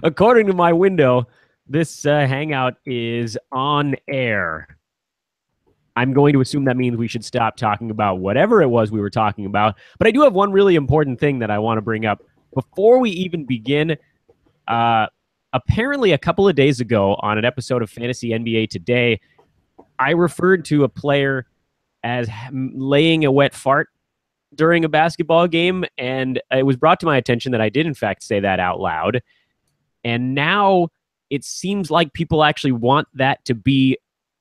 According to my window, this hangout is on air. I'm going to assume that means we should stop talking about whatever it was we were talking about. But I do have one really important thing that I want to bring up before we even begin. Apparently, a couple of days ago on an episode of Fantasy NBA Today, I referred to a player as laying a wet fart during a basketball game, and it was brought to my attention that I did, in fact, say that out loud. And now it seems like people actually want that to be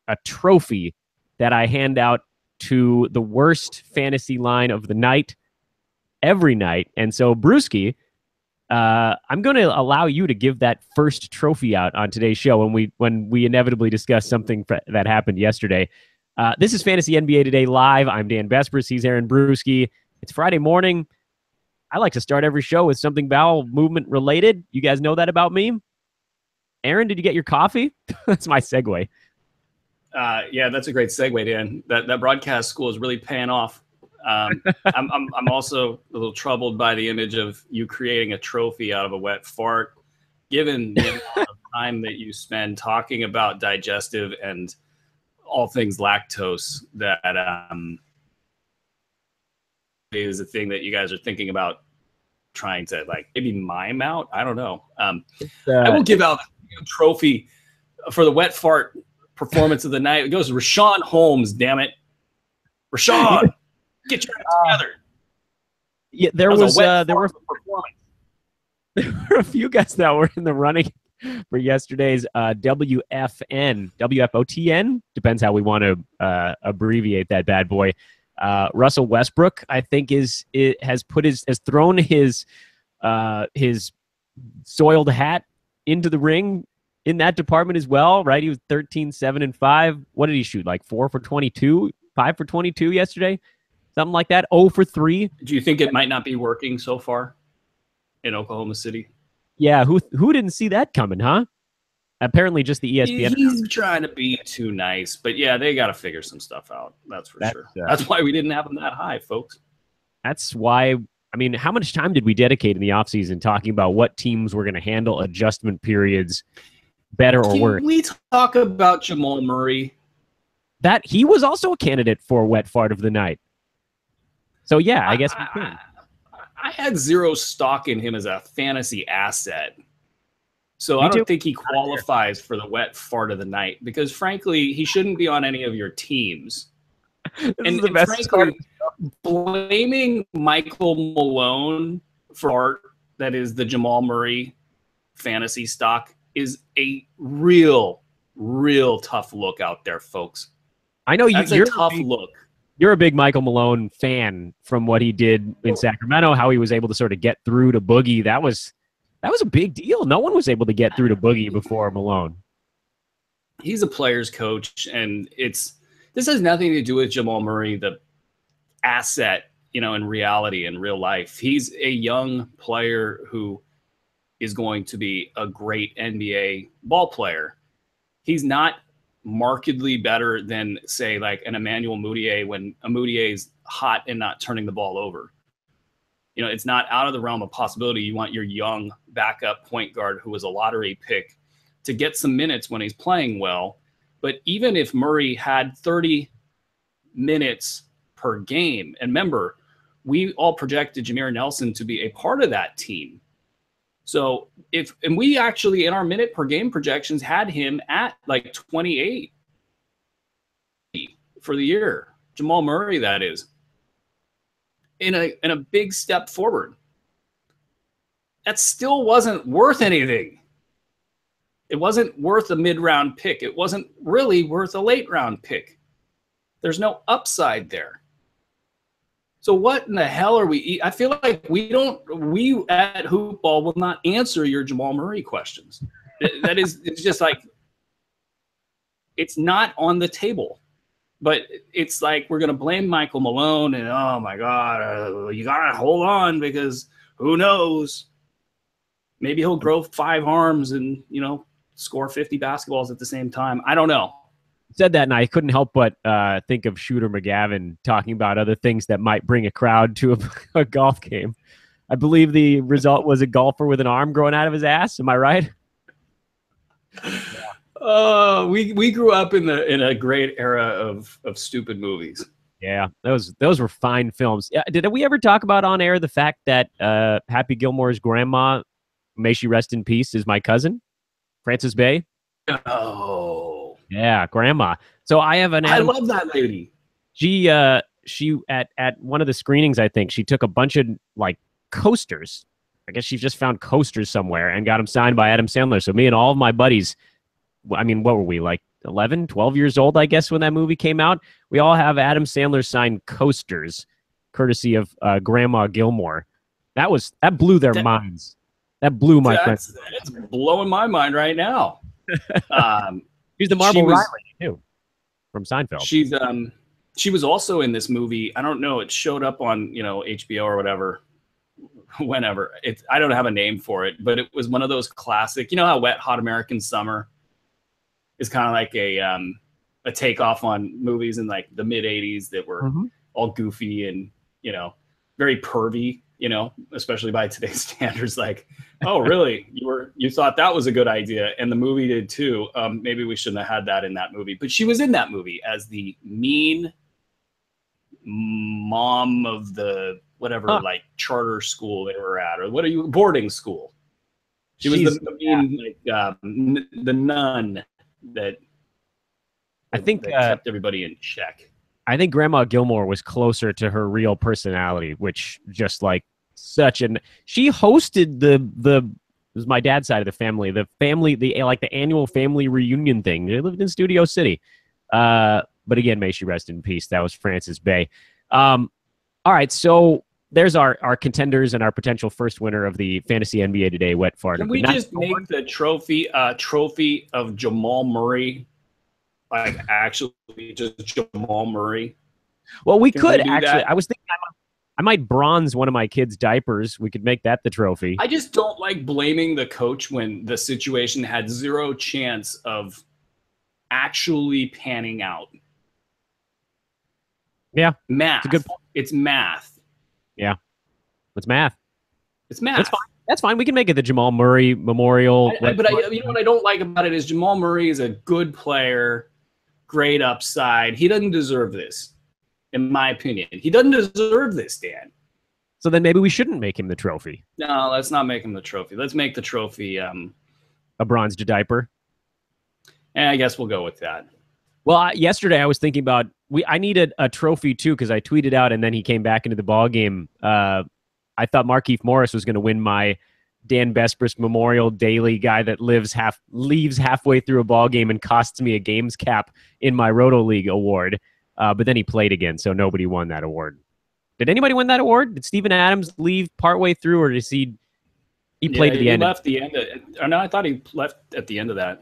a trophy that I hand out to the worst fantasy line of the night every night. And so, Bruski, I'm going to allow you to give that first trophy out on today's show when we inevitably discuss something that happened yesterday. This is Fantasy NBA Today Live. I'm Dan Besbris. He's Aaron Bruski. It's Friday morning. I like to start every show with something bowel movement related. You guys know that about me. Aaron, did you get your coffee? That's my segue. Yeah, that's a great segue, Dan. That broadcast school is really paying off. I'm also a little troubled by the image of you creating a trophy out of a wet fart, given the amount of time that you spend talking about digestive and all things lactose. That is a thing that you guys are thinking about trying to maybe mime out. I don't know. I will give out a trophy for the wet fart performance of the night. It goes to Rashawn Holmes. Damn it, Rashawn, get your act together. Yeah, there were a few guys that were in the running for yesterday's WFOTN. Depends how we want to abbreviate that bad boy. Russell Westbrook, I think, has thrown his soiled hat into the ring in that department as well, right? He was 13, 7, and 5. What did he shoot? Like 4 for 22, 5 for 22 yesterday? Something like that. 0 for 3. Do you think it might not be working so far in Oklahoma City? Yeah, who didn't see that coming, huh? Apparently just the ESPN. He's trying to be too nice, but yeah, they got to figure some stuff out. That's for sure. That's why we didn't have him that high, folks. That's why, I mean, how much time did we dedicate in the offseason talking about what teams were going to handle adjustment periods better or worse? Can we talk about Jamal Murray? That he was also a candidate for wet fart of the night. So yeah, I guess we can. I had zero stock in him as a fantasy asset. So I don't think he qualifies for the wet fart of the night because, frankly, he shouldn't be on any of your teams. And frankly, blaming Michael Malone for art that is the Jamal Murray fantasy stock is a real tough look out there, folks. I know you're a tough look. You're a big Michael Malone fan from what he did in Sacramento, how he was able to sort of get through to Boogie. That was a big deal. No one was able to get through to Boogie before Malone. He's a player's coach, and this has nothing to do with Jamal Murray, the asset, in reality, in real life. He's a young player who is going to be a great NBA ball player. He's not markedly better than, say, like an Emmanuel Mudiay when Mudiay is hot and not turning the ball over. It's not out of the realm of possibility. You want your young backup point guard who was a lottery pick to get some minutes when he's playing well. But even if Murray had 30 minutes per game, and remember, we all projected Jameer Nelson to be a part of that team. So and we actually, in our minute per game projections, had him at like 28 for the year. Jamal Murray, that is. In a big step forward. That still wasn't worth anything. It wasn't worth a mid-round pick. It wasn't really worth a late-round pick. There's no upside there. So what in the hell are we? I feel like we at Hoopball will not answer your Jamal Murray questions. It's just like, it's not on the table. But it's like we're going to blame Michael Malone and, oh, my God, you got to hold on because who knows? Maybe he'll grow 5 arms and, score 50 basketballs at the same time. I don't know. Said that, and I couldn't help but think of Shooter McGavin talking about other things that might bring a crowd to a golf game. I believe the result was a golfer with an arm growing out of his ass. Am I right? We grew up in a great era of stupid movies. Yeah, those were fine films. Yeah, did we ever talk about on air the fact that Happy Gilmore's grandma, may she rest in peace, is my cousin, Frances Bay? Oh, yeah, grandma. So I have an. I love that lady. She at one of the screenings, I think she took a bunch of like coasters. I guess she just found coasters somewhere and got them signed by Adam Sandler. So me and all of my buddies, I mean, what were we, like 11, 12 years old, I guess, when that movie came out? We all have Adam Sandler signed coasters, courtesy of Grandma Gilmore. That blew their minds. That blew my friends. It's blowing my mind right now. She's the Marble Riley too, from Seinfeld. She was also in this movie. I don't know. It showed up on HBO or whatever. Whenever I don't have a name for it, but it was one of those classic. You know how Wet Hot American Summer is kind of like a takeoff on movies in like the mid '80s that were all goofy and very pervy. Especially by today's standards. Like, oh, really? You thought that was a good idea, and the movie did too. Maybe we shouldn't have had that in that movie, but she was in that movie as the mean mom of the whatever like charter school they were at, or boarding school. She was the mean the nun that I think kept everybody in check. I think Grandma Gilmore was closer to her real personality, which just like she hosted the it was my dad's side of the family, the annual family reunion thing. They lived in Studio City. But again, may she rest in peace. That was Frances Bay. All right, so there's our contenders and our potential first winner of the Fantasy NBA Today Wet Fart. Can we just make the trophy of Jamal Murray, like actually just Jamal Murray? Well, we could actually. I was thinking I might bronze one of my kids' diapers. We could make that the trophy. I just don't like blaming the coach when the situation had zero chance of actually panning out. Yeah. Math. It's a good point. It's math. Yeah. It's math. It's math. That's fine. We can make it the Jamal Murray Memorial. But you know what I don't like about it is Jamal Murray is a good player, great upside. He doesn't deserve this, in my opinion. He doesn't deserve this, Dan. So then maybe we shouldn't make him the trophy. No, let's not make him the trophy. Let's make the trophy a bronzed diaper. And I guess we'll go with that. Well, yesterday I was thinking about I needed a trophy too because I tweeted out and then he came back into the ball game. I thought Markieff Morris was going to win my Dan Besbris Memorial Daily guy that leaves halfway through a ball game and costs me a games cap in my Roto League award. But then he played again, so nobody won that award. Did anybody win that award? Did Steven Adams leave partway through, or did he played at the end? He left the end. No, I thought he left at the end of that.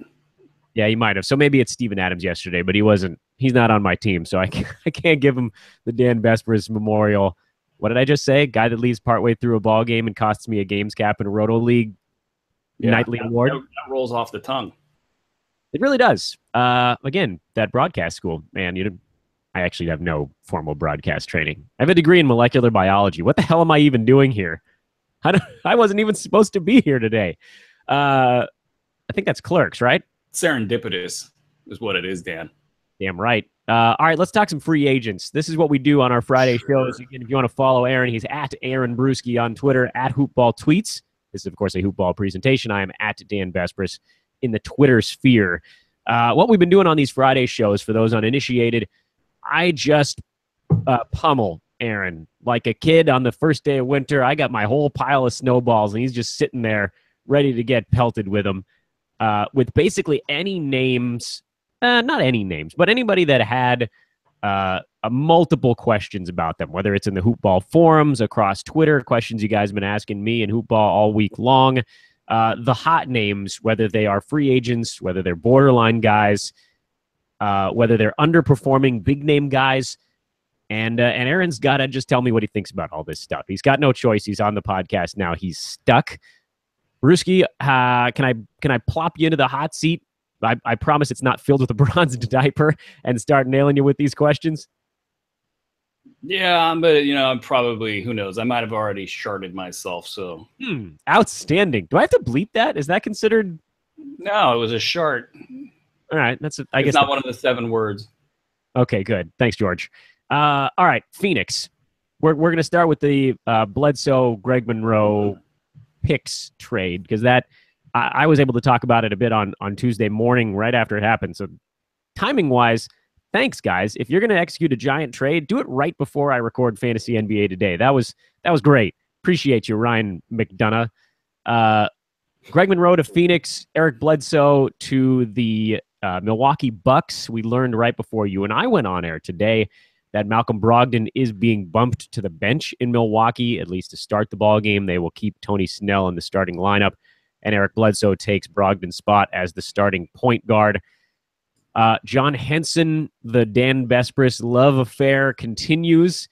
Yeah, he might have. So maybe it's Steven Adams yesterday, but he wasn't. He's not on my team, so I can't give him the Dan Besbris Memorial. What did I just say? Guy that leaves partway through a ball game and costs me a games cap in a Roto League nightly award. That rolls off the tongue. It really does. Again, that broadcast school, man. I actually have no formal broadcast training. I have a degree in molecular biology. What the hell am I even doing here? I wasn't even supposed to be here today. I think that's clerks, right? Serendipitous is what it is, Dan. Damn right. All right, let's talk some free agents. This is what we do on our Friday shows. Again, if you want to follow Aaron, he's at Aaron Bruski on Twitter, at Hoopball Tweets. This is, of course, a Hoopball presentation. I am at Dan Besbris in the Twitter sphere. What we've been doing on these Friday shows, for those uninitiated, I just pummel Aaron like a kid on the first day of winter. I got my whole pile of snowballs, and he's just sitting there ready to get pelted with them. With basically any names, not any names, but anybody that had multiple questions about them, whether it's in the Hoopball forums, across Twitter, questions you guys have been asking me and Hoopball all week long, the hot names, whether they are free agents, whether they're borderline guys, whether they're underperforming big-name guys, and Aaron's got to just tell me what he thinks about all this stuff. He's got no choice. He's on the podcast now. He's stuck. Bruski, can I plop you into the hot seat? I promise it's not filled with a bronzed diaper and start nailing you with these questions. Yeah, but I'm probably, who knows? I might have already sharded myself. So Outstanding. Do I have to bleep that? Is that considered? no, it was a shart. All right. I It's guess not one of the 7 words. okay, good. Thanks, George. All right, Phoenix. We're gonna start with the Bledsoe Greg Monroe picks trade because that I was able to talk about it a bit on Tuesday morning right after it happened. So timing wise, thanks guys. If you're gonna execute a giant trade, do it right before I record Fantasy NBA today. That was great. Appreciate you, Ryan McDonough. Uh, Greg Monroe to Phoenix, Eric Bledsoe to the Milwaukee Bucks. We learned right before you and I went on air today that Malcolm Brogdon is being bumped to the bench in Milwaukee, at least to start the ball game. They will keep Tony Snell in the starting lineup, and Eric Bledsoe takes Brogdon's spot as the starting point guard. John Henson, the Dan Besbris love affair continues.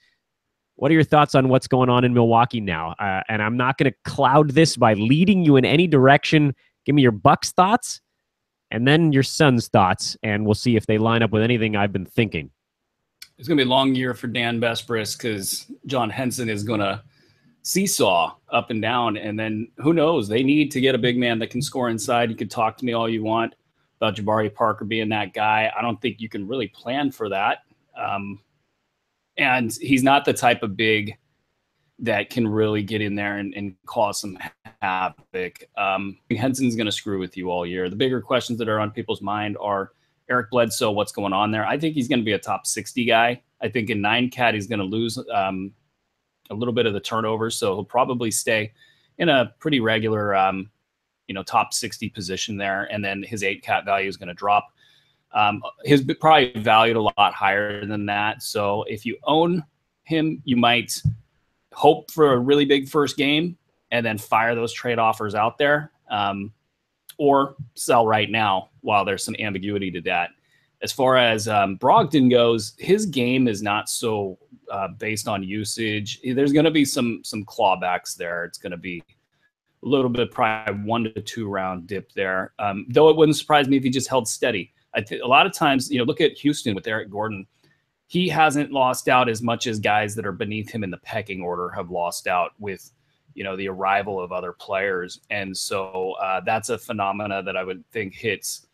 What are your thoughts on what's going on in Milwaukee now? And I'm not going to cloud this by leading you in any direction. Give me your Bucks thoughts and then your Suns thoughts, and we'll see if they line up with anything I've been thinking. It's going to be a long year for Dan Besbris because John Henson is going to seesaw up and down. And then who knows? They need to get a big man that can score inside. You could talk to me all you want about Jabari Parker being that guy. I don't think you can really plan for that. And he's not the type of big that can really get in there and cause some havoc. Henson's going to screw with you all year. The bigger questions that are on people's mind are Eric Bledsoe, what's going on there? I think he's going to be a top 60 guy. I think in 9-cat, he's going to lose a little bit of the turnovers, so he'll probably stay in a pretty regular, top 60 position there, and then his 8-cat value is going to drop. His probably valued a lot higher than that. So if you own him, you might hope for a really big first game and then fire those trade offers out there, or sell right now while there's some ambiguity to that. As far as Brogdon goes, his game is not so based on usage. There's going to be some clawbacks there. It's going to be a little bit, probably 1 to 2 round dip there. Though it wouldn't surprise me if he just held steady. A lot of times, look at Houston with Eric Gordon. He hasn't lost out as much as guys that are beneath him in the pecking order have lost out with, the arrival of other players. And so that's a phenomena that I would think hits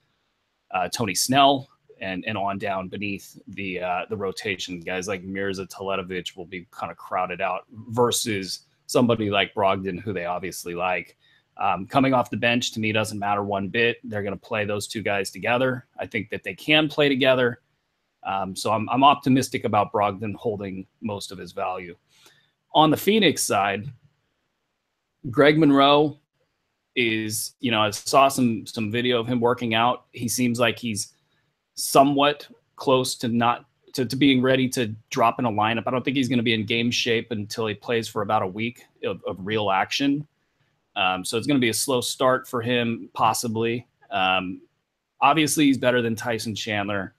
Tony Snell and on down beneath the rotation. Guys like Mirza Teletovic will be kind of crowded out versus somebody like Brogdon, who they obviously like. Coming off the bench, to me, doesn't matter one bit. They're going to play those two guys together. I think that they can play together. So I'm optimistic about Brogdon holding most of his value. On the Phoenix side, Greg Monroe is, I saw some video of him working out. He seems like he's somewhat close to being ready to drop in a lineup. I don't think he's going to be in game shape until he plays for about a week of real action. So it's going to be a slow start for him, possibly. Obviously, he's better than Tyson Chandler.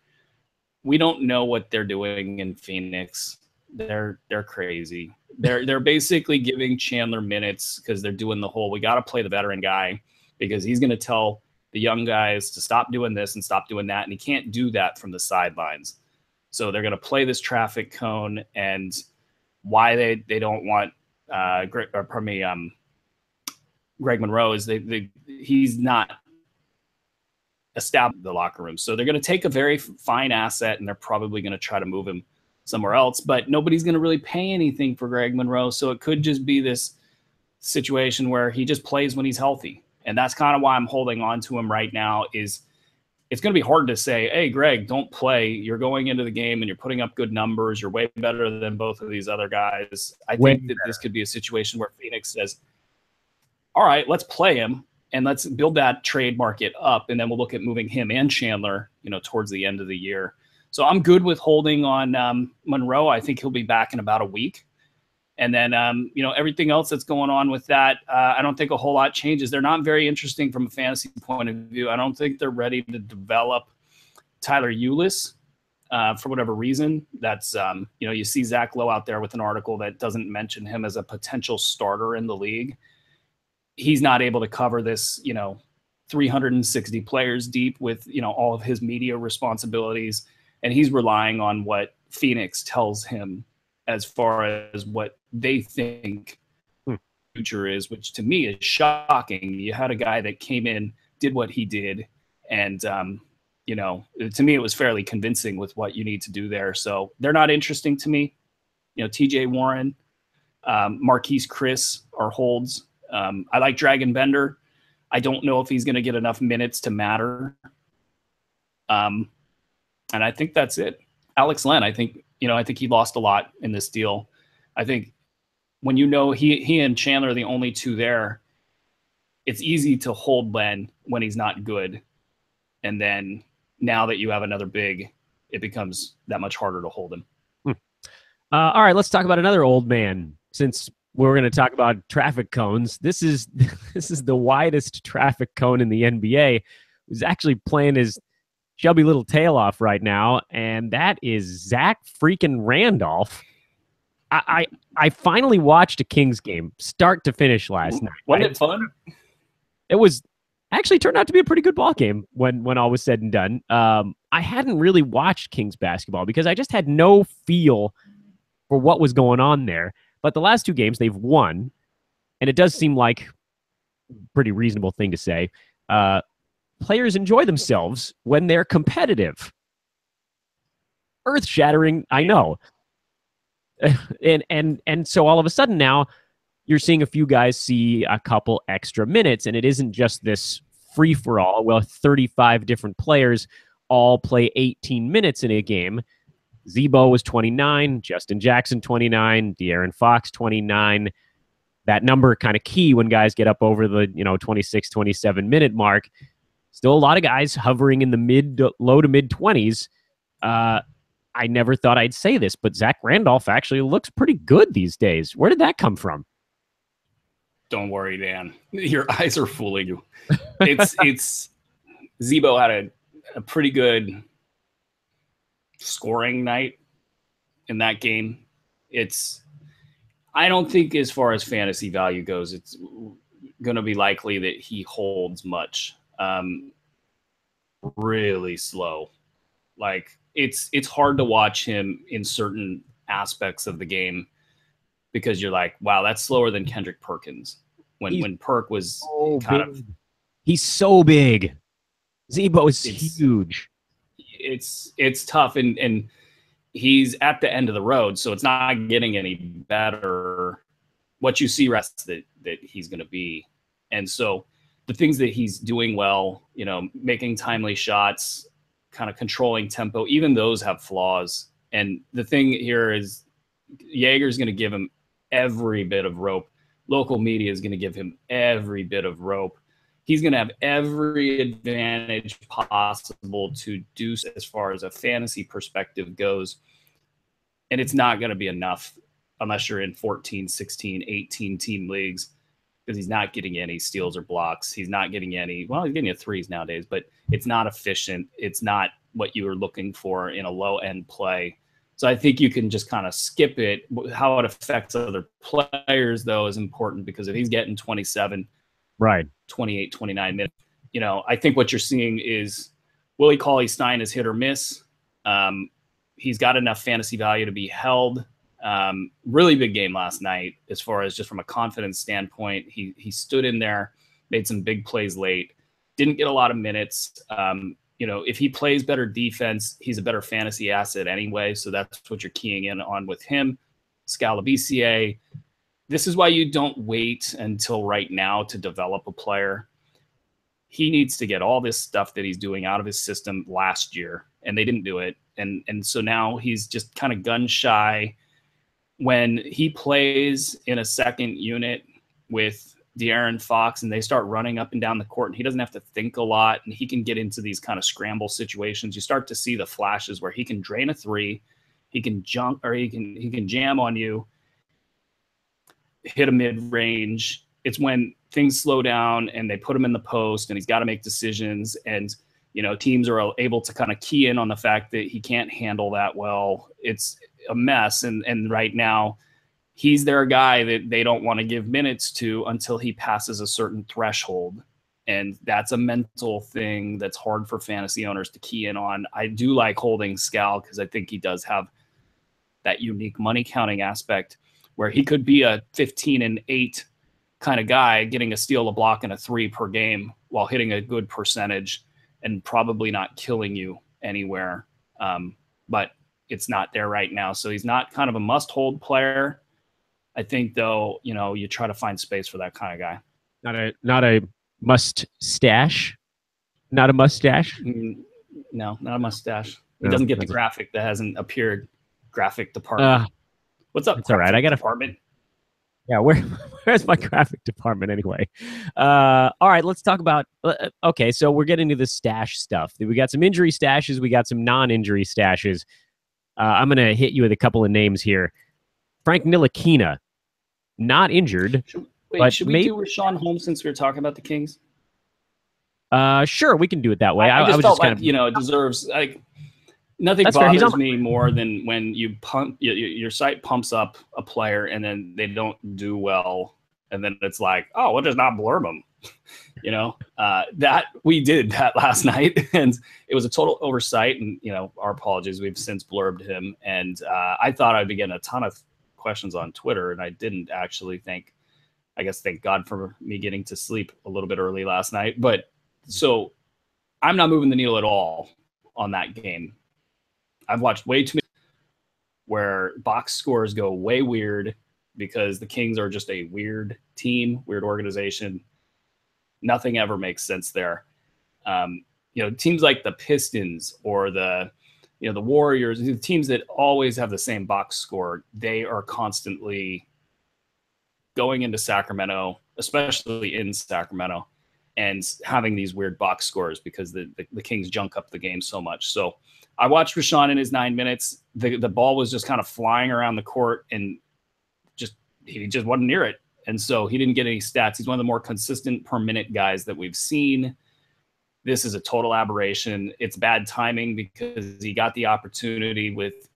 We don't know what they're doing in Phoenix. They're crazy. They're basically giving Chandler minutes because they're doing the whole, we got to play the veteran guy because he's going to tell the young guys to stop doing this and stop doing that. And he can't do that from the sidelines. So they're going to play this traffic cone, and why they don't want Greg Monroe is he's not established the locker room. So they're going to take a very fine asset and they're probably going to try to move him somewhere else, but nobody's going to really pay anything for Greg Monroe. So it could just be this situation where he just plays when he's healthy. And that's kind of why I'm holding on to him right now. Is it's going to be hard to say, hey, Greg, don't play. You're going into the game and you're putting up good numbers. You're way better than both of these other guys. I think that this could be a situation where Phoenix says, all right, let's play him and let's build that trade market up. And then we'll look at moving him and Chandler, towards the end of the year. So I'm good with holding on Monroe. I think he'll be back in about a week. And then, everything else that's going on with that, I don't think a whole lot changes. They're not very interesting from a fantasy point of view. I don't think they're ready to develop Tyler Ulis for whatever reason. That's, you see Zach Lowe out there with an article that doesn't mention him as a potential starter in the league. He's not able to cover this, 360 players deep with, all of his media responsibilities. And he's relying on what Phoenix tells him as far as what they think Hmm. the future is, which to me is shocking. You had a guy that came in, did what he did, and to me it was fairly convincing with what you need to do there. So they're not interesting to me. TJ Warren, Marquise Chris are holds. I like Dragon Bender. I don't know if he's going to get enough minutes to matter. And I think that's it. Alex Len, I think he lost a lot in this deal. I think when he and Chandler are the only two there, it's easy to hold Len when he's not good. And then now that you have another big, it becomes that much harder to hold him. All right, let's talk about another old man. Since we're going to talk about traffic cones, this is the widest traffic cone in the NBA. He's actually playing his chubby little tail off right now, and that is Zach freaking Randolph. I finally watched a Kings game start to finish last night. Wasn't it fun? It was actually turned out to be a pretty good ball game when all was said and done. I hadn't really watched Kings basketball because I just had no feel for what was going on there. But the last two games they've won, and it does seem like a pretty reasonable thing to say. Players enjoy themselves when they're competitive. Earth-shattering, I know. and so all of a sudden now you're seeing a few guys see a couple extra minutes, and it isn't just this free-for-all. Well, 35 different players all play 18 minutes in a game. Zebo was 29, Justin Jackson 29, De'Aaron Fox 29. That number kind of key when guys get up over the 26, 27 minute mark. Still a lot of guys hovering in the low to mid 20s. I never thought I'd say this, but Zach Randolph actually looks pretty good these days. Where did that come from? Don't worry, Dan. Your eyes are fooling you. It's Zebo had a pretty good scoring night in that game. I don't think as far as fantasy value goes, it's going to be likely that he holds much. Really slow. Like it's hard to watch him in certain aspects of the game because you're like, wow, that's slower than Kendrick Perkins when Perk was so kind of. He's so big. Zebo is huge. It's tough, and he's at the end of the road, so it's not getting any better. What you see rests that he's going to be, and so the things that he's doing well, making timely shots, kind of controlling tempo, even those have flaws. And the thing here is Jaeger's going to give him every bit of rope. Local media is going to give him every bit of rope. He's going to have every advantage possible to do as far as a fantasy perspective goes. And it's not going to be enough unless you're in 14, 16, 18 team leagues, because he's not getting any steals or blocks. He's not getting any, well, he's getting threes nowadays, but it's not efficient. It's not what you were looking for in a low end play. So I think you can just kind of skip it. How it affects other players, though, is important, because if he's getting 27, right, 28, 29 minutes, I think what you're seeing is Willie Cauley-Stein is hit or miss. He's got enough fantasy value to be held. Really big game last night as far as just from a confidence standpoint. He stood in there, made some big plays late, didn't get a lot of minutes. If he plays better defense, he's a better fantasy asset anyway. So that's what you're keying in on with him. Scalabca. This is why you don't wait until right now to develop a player. He needs to get all this stuff that he's doing out of his system last year, and they didn't do it. And so now he's just kind of gun shy. When he plays in a second unit with De'Aaron Fox and they start running up and down the court, and he doesn't have to think a lot, and he can get into these kind of scramble situations, you start to see the flashes where he can drain a three, he can jump, or he can jam on you, hit a mid-range. It's when things slow down and they put him in the post and he's got to make decisions, and teams are able to kind of key in on the fact that he can't handle that well. It's a mess. And right now he's their guy that they don't want to give minutes to until he passes a certain threshold. And that's a mental thing that's hard for fantasy owners to key in on. I do like holding Scal because I think he does have that unique money counting aspect where he could be a 15-8 kind of guy, getting a steal, a block, and a 3 per game while hitting a good percentage and probably not killing you anywhere. But it's not there right now. So he's not kind of a must-hold player. I think, though, you try to find space for that kind of guy. Not a must-stash? Not a mustache? No, not a mustache. He doesn't get the graphic that hasn't appeared. Graphic department. What's up? It's all right. I got a department. Yeah, where's my graphic department anyway? All right, let's talk about. Okay, so we're getting to the stash stuff. We got some injury stashes. We got some non-injury stashes. I'm gonna hit you with a couple of names here. Frank Ntilikina, not injured. Should we do Rashawn Holmes since we were talking about the Kings? Sure, we can do it that way. I just felt like it deserves nothing bothers me more than when you pump your site pumps up a player and then they don't do well, and then it's like, oh, we'll just not blurb them. That we did that last night, and it was a total oversight. And our apologies. We've since blurbed him, and I thought I'd be getting a ton of questions on Twitter, and I didn't actually think. I guess thank God for me getting to sleep a little bit early last night. But so I'm not moving the needle at all on that game. I've watched way too many where box scores go way weird because the Kings are just a weird team, weird organization. Nothing ever makes sense there. Teams like the Pistons or the Warriors, the teams that always have the same box score, they are constantly going into Sacramento, especially in Sacramento, and having these weird box scores because the Kings junk up the game so much. So I watched Rashawn in his 9 minutes. The ball was just kind of flying around the court, and he just wasn't near it. And so he didn't get any stats. He's one of the more consistent per minute guys that we've seen. This is a total aberration. It's bad timing because he got the opportunity with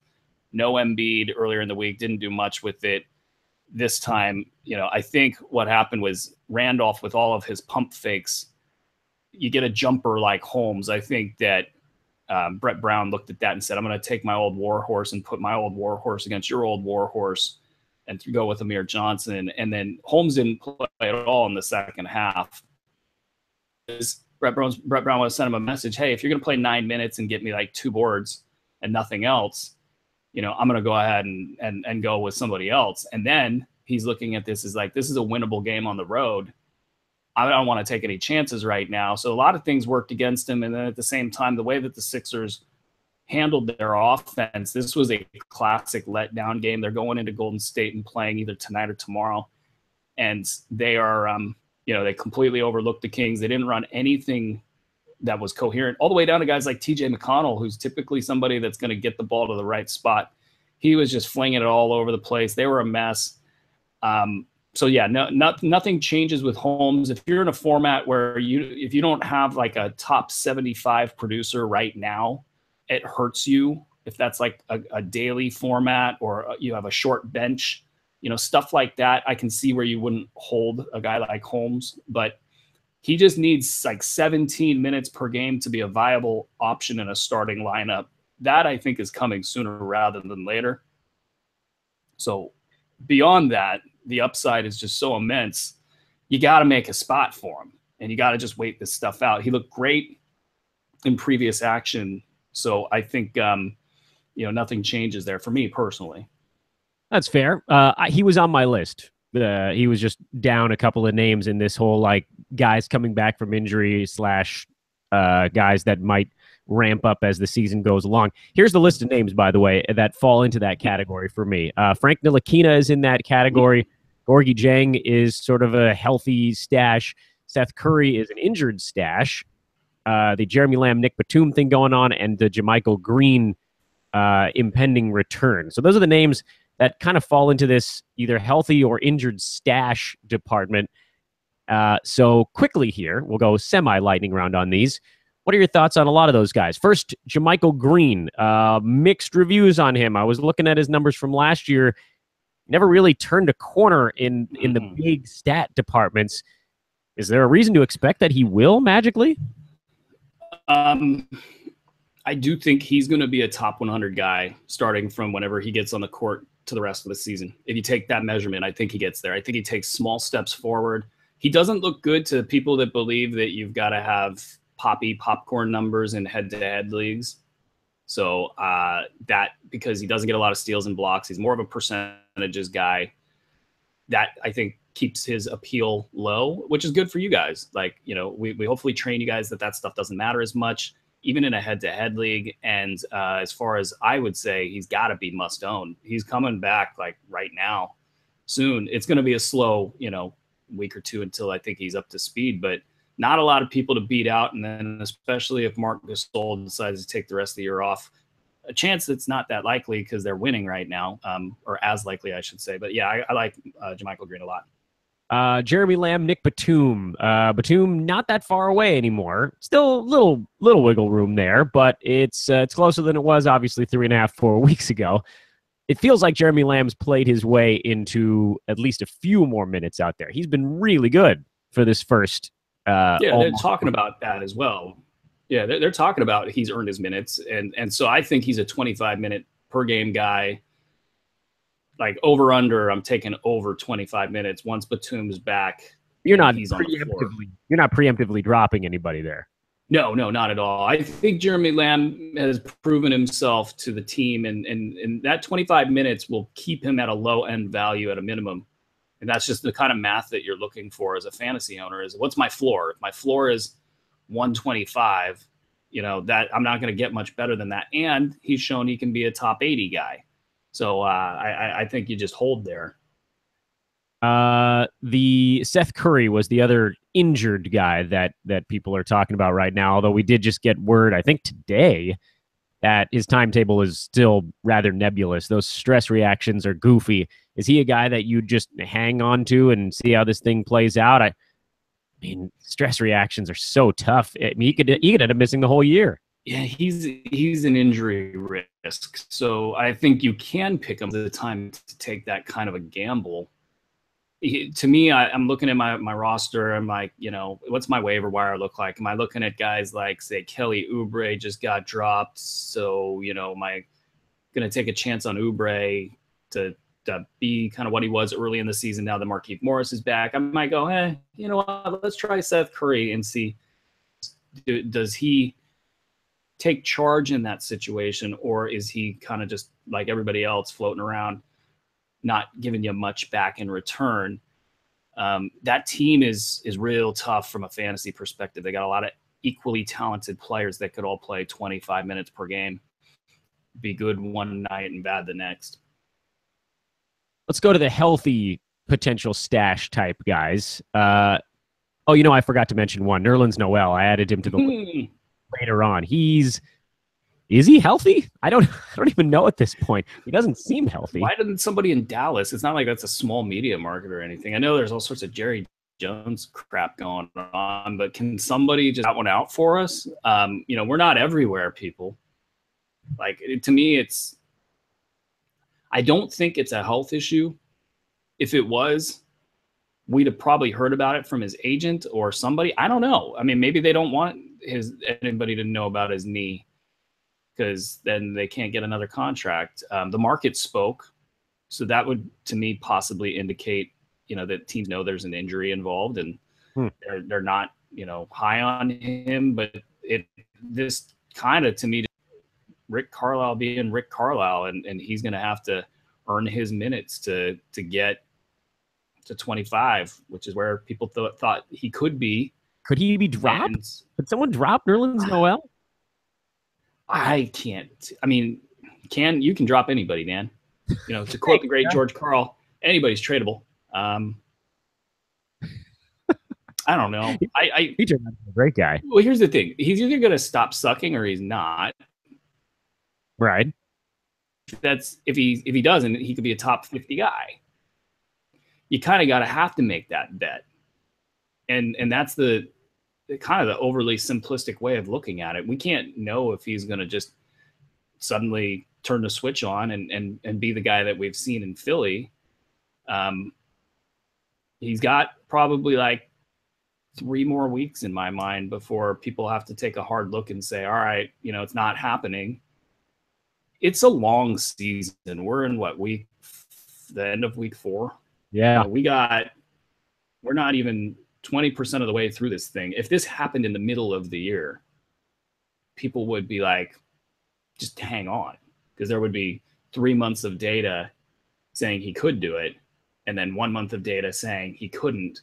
no Embiid earlier in the week, didn't do much with it. This time, I think what happened was Randolph, with all of his pump fakes, you get a jumper like Holmes. I think that Brett Brown looked at that and said, I'm going to take my old war horse and put my old war horse against your old war horse and go with Amir Johnson. And then Holmes didn't play at all in the second half. Brett Brown would have sent him a message, hey, if you're going to play 9 minutes and get me like 2 boards and nothing else, I'm going to go ahead and go with somebody else. And then he's looking at this as like, this is a winnable game on the road. I don't want to take any chances right now. So a lot of things worked against him. And then at the same time, the way that the Sixers handled their offense, this was a classic letdown game. They're going into Golden State and playing either tonight or tomorrow. And they are, they completely overlooked the Kings. They didn't run anything that was coherent, all the way down to guys like TJ McConnell, who's typically somebody that's going to get the ball to the right spot. He was just flinging it all over the place. They were a mess. So yeah, nothing changes with Holmes. If you're in a format where if you don't have like a top 75 producer right now, it hurts you. If that's like a daily format or you have a short bench, stuff like that, I can see where you wouldn't hold a guy like Holmes, but he just needs like 17 minutes per game to be a viable option in a starting lineup. That I think is coming sooner rather than later. So beyond that, the upside is just so immense. You got to make a spot for him, and you got to just wait this stuff out. He looked great in previous action. So I think, nothing changes there for me personally. That's fair. He was on my list. He was just down a couple of names in this whole like guys coming back from injury / guys that might ramp up as the season goes along. Here's the list of names, by the way, that fall into that category for me. Frank Ntilikina is in that category. Gorgie Jang is sort of a healthy stash. Seth Curry is an injured stash. The Jeremy Lamb, Nick Batum thing going on, and the JaMychal Green impending return. So those are the names that kind of fall into this either healthy or injured stash department. So quickly here, we'll go semi-lightning round on these. What are your thoughts on a lot of those guys? First, JaMychal Green. Mixed reviews on him. I was looking at his numbers from last year. Never really turned a corner in the big stat departments. Is there a reason to expect that he will magically? I I do think he's going to be a top 100 guy starting from whenever he gets on the court to the rest of the season. If you take that measurement, I think he gets there. I think he takes small steps forward. He doesn't look good to people that believe that you've got to have popcorn numbers in head-to-head leagues. So that, because he doesn't get a lot of steals and blocks, he's more of a percentages guy. That, I think, keeps his appeal low, which is good for you guys. Like, you know, we hopefully train you guys that stuff doesn't matter as much, even in a head-to-head league. And as far as I would say, he's got to be must own. He's coming back like right now, soon. It's going to be a slow, you know, week or two until I think he's up to speed, but not a lot of people to beat out. And then especially if Marc Gasol decides to take the rest of the year off, a chance that's not that likely because they're winning right now, or as likely, I should say. But yeah, I like JaMychal Green a lot. Jeremy Lamb, Nick Batum. Batum not that far away anymore. Still little wiggle room there, but it's closer than it was obviously 3.5, 4 weeks ago. It feels like Jeremy Lamb's played his way into at least a few more minutes out there. He's been really good for this first. They're talking about that as well. Yeah, they're talking about he's earned his minutes, and so I think he's a 25-minute per game guy. Like over under, I'm taking over 25 minutes once Batum's back. You're not preemptively dropping anybody there. No, not at all. I think Jeremy Lamb has proven himself to the team, and that 25 minutes will keep him at a low end value at a minimum. And that's just the kind of math that you're looking for as a fantasy owner is what's my floor? If my floor is 125, you know, that I'm not going to get much better than that. And he's shown he can be a top 80 guy. So I think you just hold there. The Seth Curry was the other injured guy that people are talking about right now, although we did just get word, I think today, that his timetable is still rather nebulous. Those stress reactions are goofy. Is he a guy that you just hang on to and see how this thing plays out? I mean, stress reactions are so tough. I mean, he could end up missing the whole year. Yeah, he's an injury risk. So I think you can pick him at the time to take that kind of a gamble. To me, I'm looking at my roster. I'm like, you know, what's my waiver wire look like? Am I looking at guys like, say, Kelly Oubre just got dropped? So, you know, am I going to take a chance on Oubre to be kind of what he was early in the season now that Markieff Morris is back? I might go, you know what, let's try Seth Curry and see, does he take charge in that situation, or is he kind of just like everybody else floating around, not giving you much back in return? That team is real tough from a fantasy perspective. They got a lot of equally talented players that could all play 25 minutes per game, be good one night and bad the next. Let's go to the healthy potential stash type guys. Oh, you know, I forgot to mention one, Nerlens Noel. I added him to the later on. Is he healthy? I don't even know at this point. He doesn't seem healthy. Why didn't somebody in Dallas? It's not like that's a small media market or anything. I know there's all sorts of Jerry Jones crap going on, but can somebody just out one out for us? You know, we're not everywhere, people. Like, to me, I don't think it's a health issue. If it was, we'd have probably heard about it from his agent or somebody. I don't know. I mean, maybe they don't want anybody to know about his knee, because then they can't get another contract. The market spoke, so that would, to me, possibly indicate, you know, that teams know there's an injury involved, and they're not, you know, high on him. But this kind of, to me, Rick Carlisle being Rick Carlisle, and he's going to have to earn his minutes to get to 25, which is where people thought he could be. Could he be dropped? Could someone drop Nerlens Noel? I can't. I mean, you can drop anybody, Dan. You know, to quote the great George Karl, anybody's tradable. I don't know. He turned out to be a great guy. Well, here's the thing: he's either going to stop sucking or he's not. Right. If he doesn't, he could be a top 50 guy. You kind of have to make that bet, and that's the kind of the overly simplistic way of looking at it. We can't know if he's going to just suddenly turn the switch on and be the guy that we've seen in Philly. He's got probably like 3 more weeks in my mind before people have to take a hard look and say, all right, it's not happening. It's a long season. We're in the end of week 4. Yeah. We're not even 20% of the way through this thing. If this happened in the middle of the year, people would be like, just hang on, because there would be 3 months of data saying he could do it, and then 1 month of data saying he couldn't,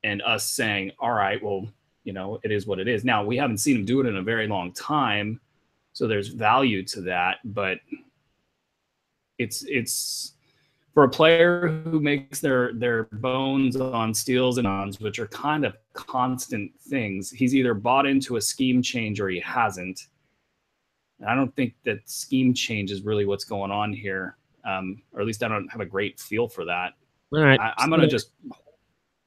and us saying, all right, well, it is what it is. Now, we haven't seen him do it in a very long time, so there's value to that, but it's for a player who makes their bones on steals and ons, which are kind of constant things. He's either bought into a scheme change or he hasn't. And I don't think that scheme change is really what's going on here, or at least I don't have a great feel for that. All right. I'm going to just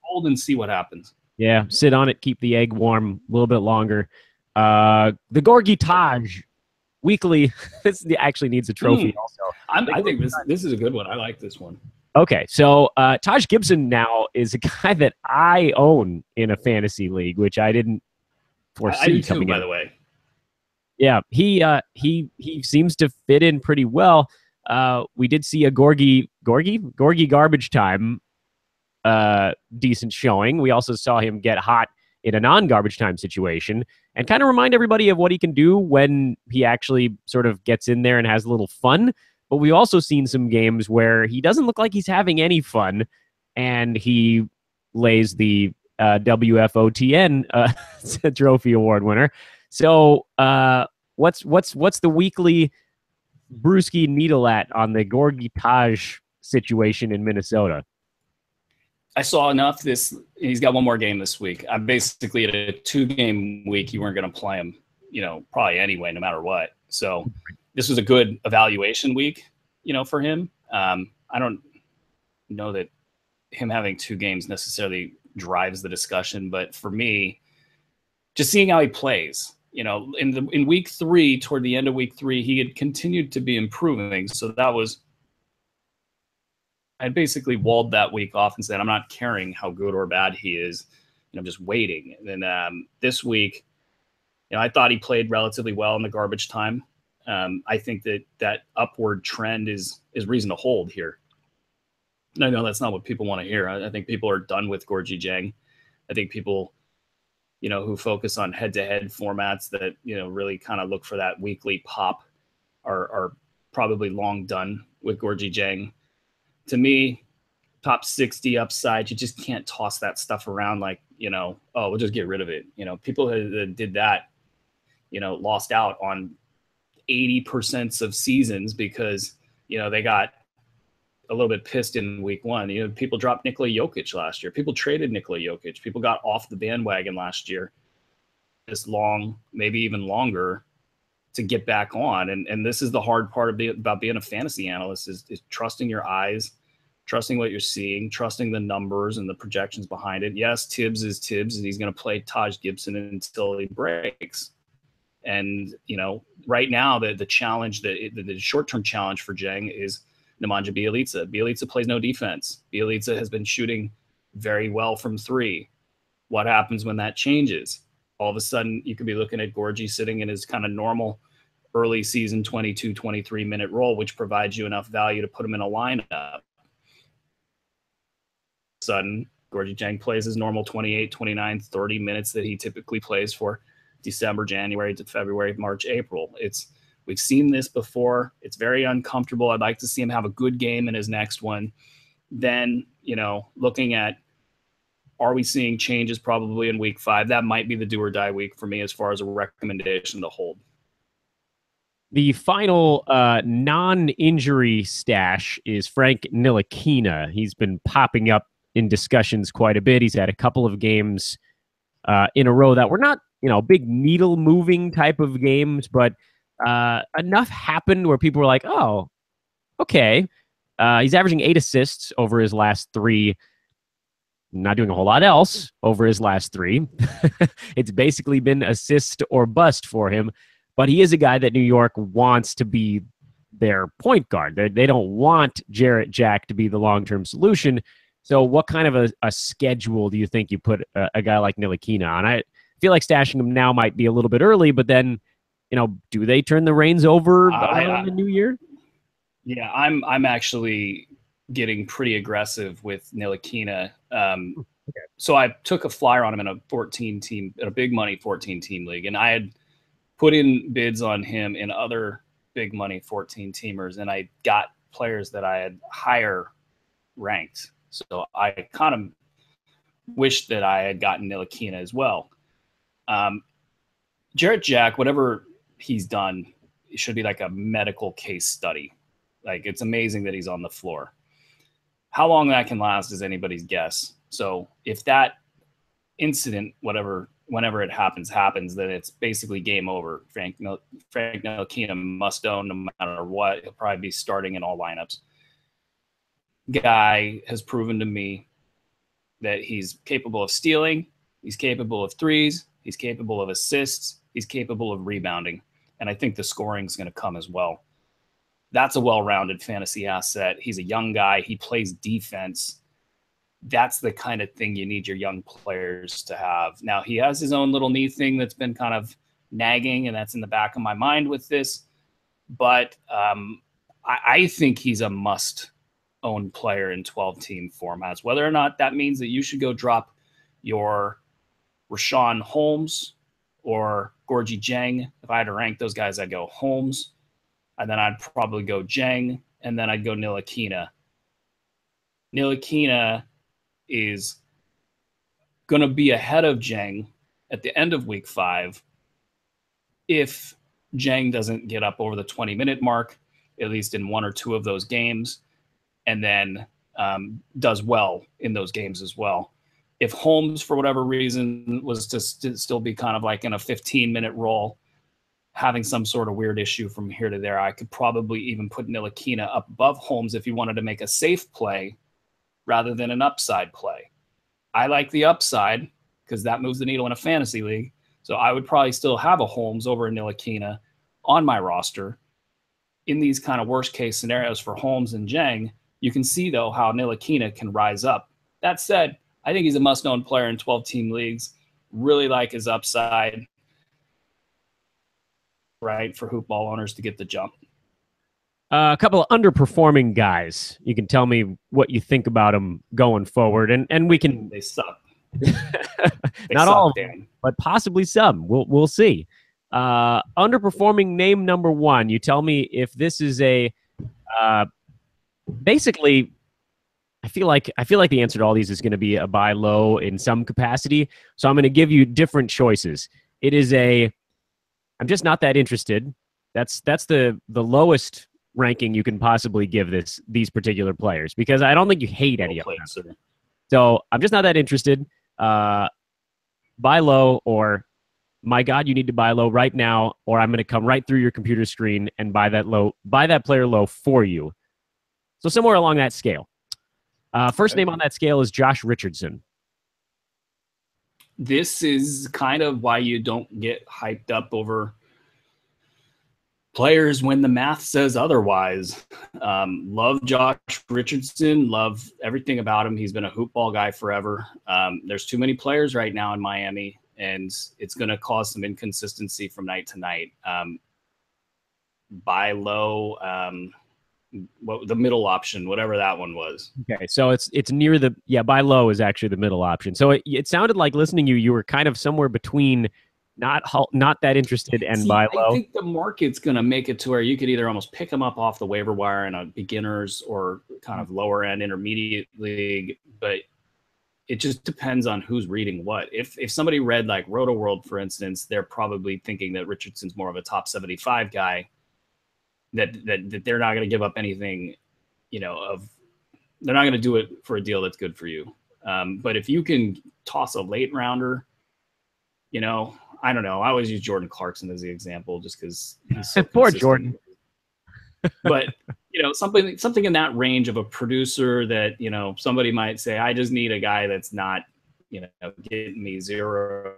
hold and see what happens. Yeah, sit on it, keep the egg warm a little bit longer. The Gorgie Taj weekly. This actually needs a trophy also. I think this is a good one. I like this one. Okay, so Taj Gibson now is a guy that I own in a fantasy league, which I didn't foresee I do too, coming by in. the way. Yeah, he seems to fit in pretty well. We did see a Gorgie garbage time decent showing. We also saw him get hot in a non-garbage time situation and kind of remind everybody of what he can do when he actually sort of gets in there and has a little fun. But we've also seen some games where he doesn't look like he's having any fun, and he lays the WFOTN trophy award winner. So what's the weekly Bruski needle at on the Gorgie Taj situation in Minnesota? I saw enough. He's got one more game this week. I'm basically at a 2-game week. You weren't going to play him, probably anyway, no matter what. So this was a good evaluation week, for him. I don't know that him having 2 games necessarily drives the discussion, but for me, just seeing how he plays, in week 3, toward the end of week 3, he had continued to be improving. So that was, I basically walled that week off and said, I'm not caring how good or bad he is. I'm just waiting. And then this week, I thought he played relatively well in the garbage time. I think that upward trend is reason to hold here. And I know that's not what people want to hear. I think people are done with Gorgie Jang. I think people, who focus on head-to-head formats that, really kind of look for that weekly pop are probably long done with Gorgie Jang. To me, top 60 upside, you just can't toss that stuff around like, we'll just get rid of it. People that did that, lost out on 80% of seasons because, they got a little bit pissed in week 1. People dropped Nikola Jokic last year. People traded Nikola Jokic. People got off the bandwagon last year this long, maybe even longer, to get back on. And this is the hard part about being a fantasy analyst is trusting your eyes, trusting what you're seeing, trusting the numbers and the projections behind it. Yes, Tibbs is Tibbs, and he's going to play Taj Gibson until he breaks. And, right now the challenge, the short-term challenge for Jang is Nemanja Bjelica. Bjelica plays no defense. Bjelica has been shooting very well from 3. What happens when that changes? All of a sudden, you could be looking at Gorgie sitting in his kind of normal early season 22, 23-minute role, which provides you enough value to put him in a lineup. Sudden, Gorgie Jang plays his normal 28, 29, 30 minutes that he typically plays for December, January to February, March, April. We've seen this before. It's very uncomfortable. I'd like to see him have a good game in his next one. Then, looking at, are we seeing changes probably in week 5? That might be the do or die week for me as far as a recommendation to hold. The final non-injury stash is Frank Ntilikina. He's been popping up in discussions quite a bit. He's had a couple of games in a row that were not, big needle-moving type of games, but enough happened where people were like, oh, okay. He's averaging 8 assists over his last 3. Not doing a whole lot else over his last 3. It's basically been assist or bust for him. But he is a guy that New York wants to be their point guard. They don't want Jarrett Jack to be the long-term solution. So what kind of a schedule do you think you put a guy like Ntilikina on? I feel like stashing him now might be a little bit early, but then, do they turn the reins over around the new year? Yeah, I'm actually getting pretty aggressive with Ntilikina. Okay. So I took a flyer on him in a big money 14 team league, and I had put in bids on him in other big money 14 teamers, and I got players that I had higher ranked. So I kind of wished that I had gotten Ntilikina as well. Jarrett Jack, whatever he's done, it should be like a medical case study. Like, it's amazing that he's on the floor. How long that can last is anybody's guess. So if that incident, whenever it happens, then it's basically game over. Frank Ntilikina must own no matter what. He'll probably be starting in all lineups. Guy has proven to me that he's capable of stealing, he's capable of threes, he's capable of assists, he's capable of rebounding, and I think the scoring is going to come as well. That's a well-rounded fantasy asset. He's a young guy. He plays defense. That's the kind of thing you need your young players to have. Now, he has his own little knee thing that's been kind of nagging, and that's in the back of my mind with this. But I think he's a must-own player in 12-team formats. Whether or not that means that you should go drop your Rashawn Holmes or Gorgie Jang. If I had to rank those guys, I'd go Holmes, and then I'd probably go Jang, and then I'd go Ntilikina. Ntilikina is going to be ahead of Jang at the end of week 5 if Jang doesn't get up over the 20-minute mark, at least in one or two of those games, and then does well in those games as well. If Holmes, for whatever reason, was to still be kind of like in a 15-minute role, having some sort of weird issue from here to there, I could probably even put Ntilikina up above Holmes if you wanted to make a safe play rather than an upside play. I like the upside because that moves the needle in a fantasy league. So I would probably still have a Holmes over a Ntilikina on my roster. In these kind of worst case scenarios for Holmes and Jang, you can see, though, how Ntilikina can rise up. That said, I think he's a must-own player in 12-team leagues. Really like his upside, right, for hoopball owners to get the jump. A couple of underperforming guys. You can tell me what you think about them going forward, and we can. They suck. Not all of them, but possibly some. We'll see. Underperforming name number 1. You tell me if this is a basically. I feel like the answer to all these is going to be a buy low in some capacity. So I'm going to give you different choices. It is I'm just not that interested. That's the lowest ranking you can possibly give these particular players, because I don't think you hate any of them. So I'm just not that interested. Buy low, or my God, you need to buy low right now, or I'm going to come right through your computer screen and buy that player low for you. So somewhere along that scale. First name on that scale is Josh Richardson. This is kind of why you don't get hyped up over players when the math says otherwise. Love Josh Richardson. Love everything about him. He's been a hoopball guy forever. There's too many players right now in Miami, and it's going to cause some inconsistency from night to night. Buy low. The middle option, whatever that one was. Okay, so it's near buy low is actually the middle option. So it sounded like, listening to you were kind of somewhere between not that interested and buy low. I think the market's going to make it to where you could either almost pick them up off the waiver wire in a beginners or kind of lower end intermediate league, but it just depends on who's reading what. If somebody read like Roto World, for instance, they're probably thinking that Richardson's more of a top 75 guy. That they're not going to give up anything, they're not going to do it for a deal that's good for you. But if you can toss a late rounder, I don't know. I always use Jordan Clarkson as the example just because he's so poor Jordan. But something in that range of a producer that somebody might say, I just need a guy that's not getting me zeros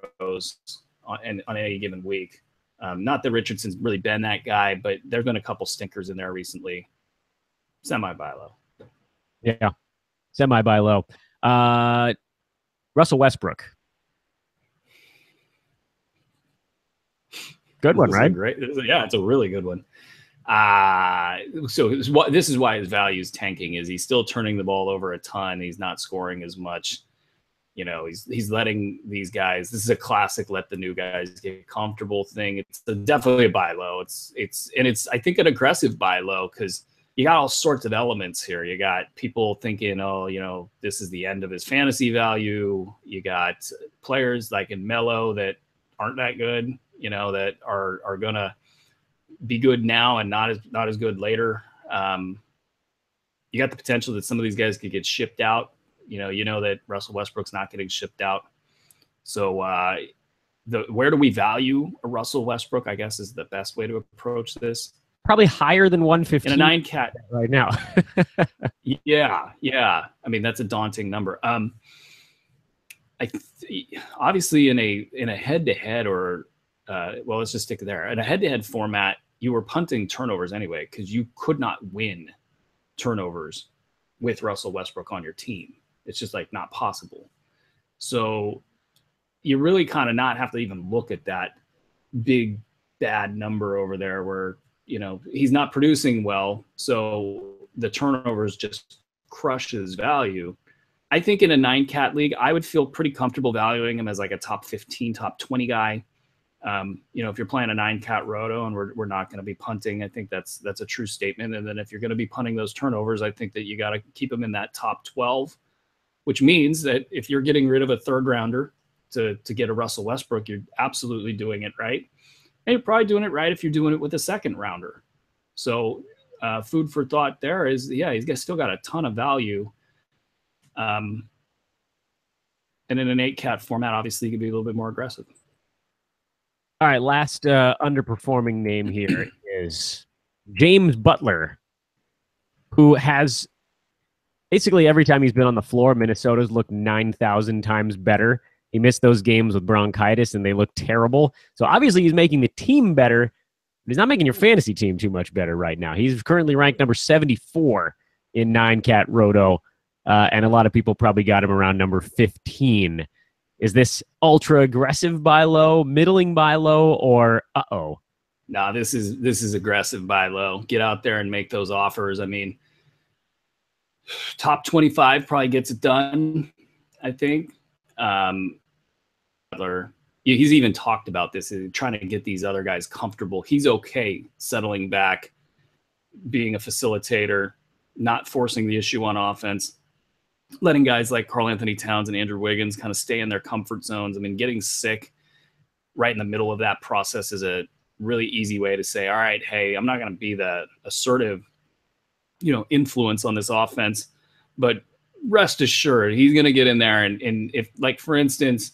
on any given week. Not that Richardson's really been that guy, but there's been a couple stinkers in there recently. Semi-buy low. Yeah. Semi-buy low. Russell Westbrook. Good one, right? Yeah, it's a really good one. So this is why his value is tanking. Is he's still turning the ball over a ton. He's not scoring as much. He's letting these guys. This is a classic let the new guys get comfortable thing. It's definitely a buy low. It's I think an aggressive buy low because you got all sorts of elements here. You got people thinking, oh, this is the end of his fantasy value. You got players like in Melo that aren't that good, that are gonna be good now and not as good later. You got the potential that some of these guys could get shipped out. That Russell Westbrook's not getting shipped out. So where do we value a Russell Westbrook, I guess, is the best way to approach this. Probably higher than 115 in a 9-cat right now. Yeah. I mean, that's a daunting number. Obviously in a head-to-head or let's just stick there. In a head-to-head format, you were punting turnovers anyway because you could not win turnovers with Russell Westbrook on your team. It's just like not possible. So you really kind of not have to even look at that big bad number over there where he's not producing well, so the turnovers just crush his value. I think in a 9-cat league, I would feel pretty comfortable valuing him as like a top 15, top 20 guy. If you're playing a 9-cat roto and we're not going to be punting, I think that's a true statement. And then if you're going to be punting those turnovers, I think that you got to keep him in that top 12, which means that if you're getting rid of a third rounder to get a Russell Westbrook, you're absolutely doing it right. And you're probably doing it right if you're doing it with a second rounder. So food for thought there is, he's still got a ton of value. And in an 8-cat format, obviously, you can be a little bit more aggressive. All right, last underperforming name here is James Butler, who has basically every time he's been on the floor, Minnesota's looked 9,000 times better. He missed those games with bronchitis, and they look terrible. So obviously he's making the team better, but he's not making your fantasy team too much better right now. He's currently ranked number 74 in 9-cat roto, and a lot of people probably got him around number 15. Is this ultra aggressive buy low, middling buy low, or uh-oh? No, this is aggressive buy low. Get out there and make those offers. I mean, top 25 probably gets it done, I think. He's even talked about this, trying to get these other guys comfortable. He's okay settling back, being a facilitator, not forcing the issue on offense, letting guys like Karl Anthony Towns and Andrew Wiggins kind of stay in their comfort zones. I mean, getting sick right in the middle of that process is a really easy way to say, all right, hey, I'm not going to be the assertive, influence on this offense, but rest assured, he's going to get in there. And if, like, for instance,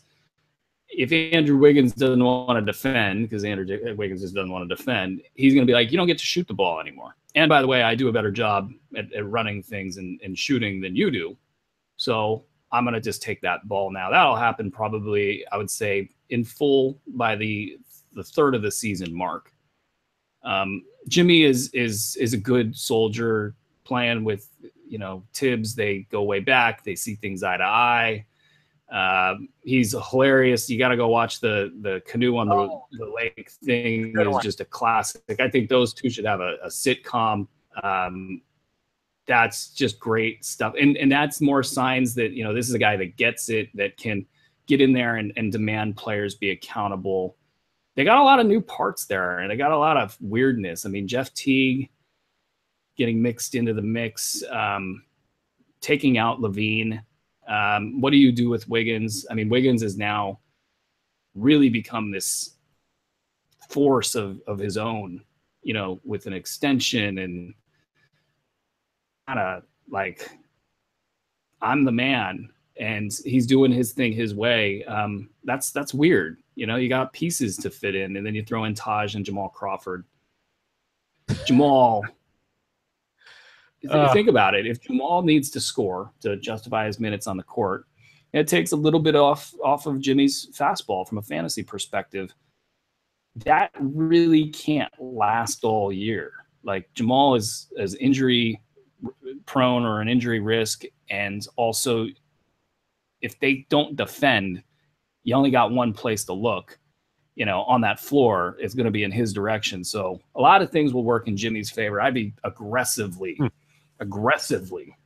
if Andrew Wiggins doesn't want to defend, because Andrew Wiggins just doesn't want to defend, he's going to be like, you don't get to shoot the ball anymore. And by the way, I do a better job at running things and shooting than you do. So I'm going to just take that ball now. That'll happen probably, I would say, in full by the third of the season mark. Jimmy is a good soldier playing with, Tibbs. They go way back. They see things eye to eye. He's hilarious. You got to go watch the canoe on the lake thing. Is just a classic. I think those two should have a sitcom. That's just great stuff. And that's more signs that, this is a guy that gets it, that can get in there and demand players be accountable. They got a lot of new parts there, and they got a lot of weirdness. I mean, Jeff Teague getting mixed into the mix, taking out Levine. What do you do with Wiggins? I mean, Wiggins has now really become this force of his own, with an extension and kind of like, I'm the man, and he's doing his thing his way. That's weird. You got pieces to fit in, and then you throw in Taj and Jamal Crawford. Jamal, think about it. If Jamal needs to score to justify his minutes on the court, it takes a little bit off of Jimmy's fastball from a fantasy perspective. That really can't last all year. Like, Jamal is injury prone or an injury risk. And also, if they don't defend, you only got one place to look, on that floor. It's going to be in his direction. So a lot of things will work in Jimmy's favor. I'd be aggressively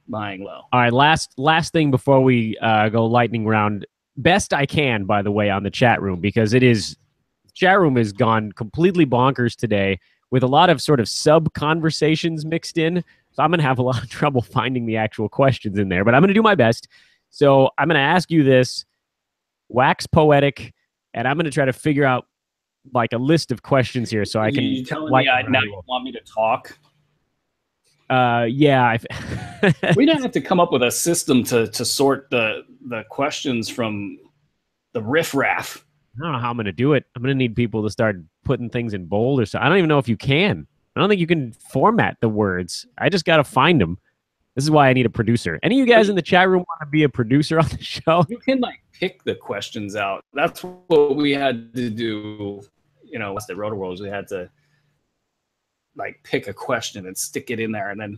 buying low. All right, last thing before we go lightning round. Best I can, by the way, on the chat room, because chat room has gone completely bonkers today with a lot of sort of sub conversations mixed in. So I'm going to have a lot of trouble finding the actual questions in there, but I'm going to do my best. So I'm going to ask you this, wax poetic, and I'm going to try to figure out like a list of questions here so I can. You telling me now you want me to talk? Yeah. We don't have to come up with a system to sort the questions from the riffraff. I don't know how I'm going to do it. I'm going to need people to start putting things in bold or so. I don't even know if you can. I don't think you can format the words. I just got to find them. This is why I need a producer. Any of you guys in the chat room want to be a producer on the show? You can pick the questions out. That's what we had to do. At Roto Worlds, we had to pick a question and stick it in there, and then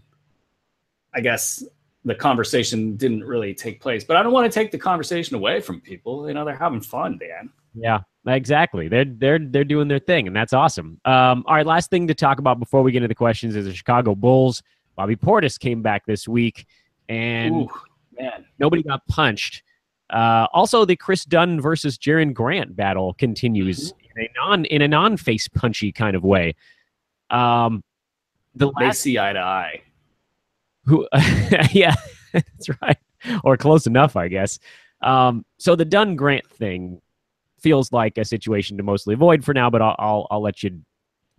I guess the conversation didn't really take place. But I don't want to take the conversation away from people. They're having fun, Dan. Yeah, exactly. They're doing their thing, and that's awesome. All right, last thing to talk about before we get into the questions is the Chicago Bulls. Bobby Portis came back this week, and nobody got punched. Also, the Chris Dunn versus Jaren Grant battle continues in a non-face punchy kind of way. They see eye to eye. Yeah, that's right, or close enough, I guess. So the Dunn Grant thing feels like a situation to mostly avoid for now, but I'll let you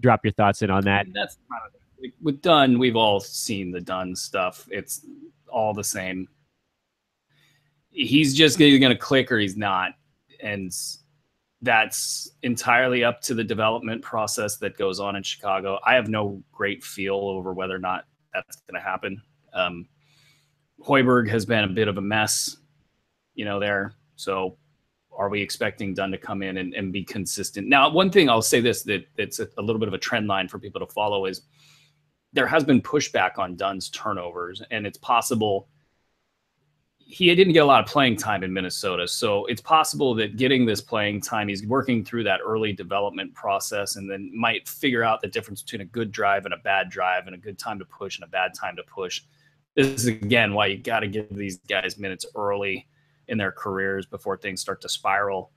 drop your thoughts in on that. That's with Dunn. We've all seen the Dunn stuff. It's all the same. He's just either going to click or he's not, and that's entirely up to the development process that goes on in Chicago. I have no great feel over whether or not that's going to happen. Hoiberg has been a bit of a mess, there. So are we expecting Dunn to come in and be consistent? Now, one thing I'll say this, that it's a little bit of a trend line for people to follow, is there has been pushback on Dunn's turnovers, and it's possible he didn't get a lot of playing time in Minnesota. So it's possible that getting this playing time, he's working through that early development process and then might figure out the difference between a good drive and a bad drive and a good time to push and a bad time to push. This is, again, why you got to give these guys minutes early in their careers before things start to spiral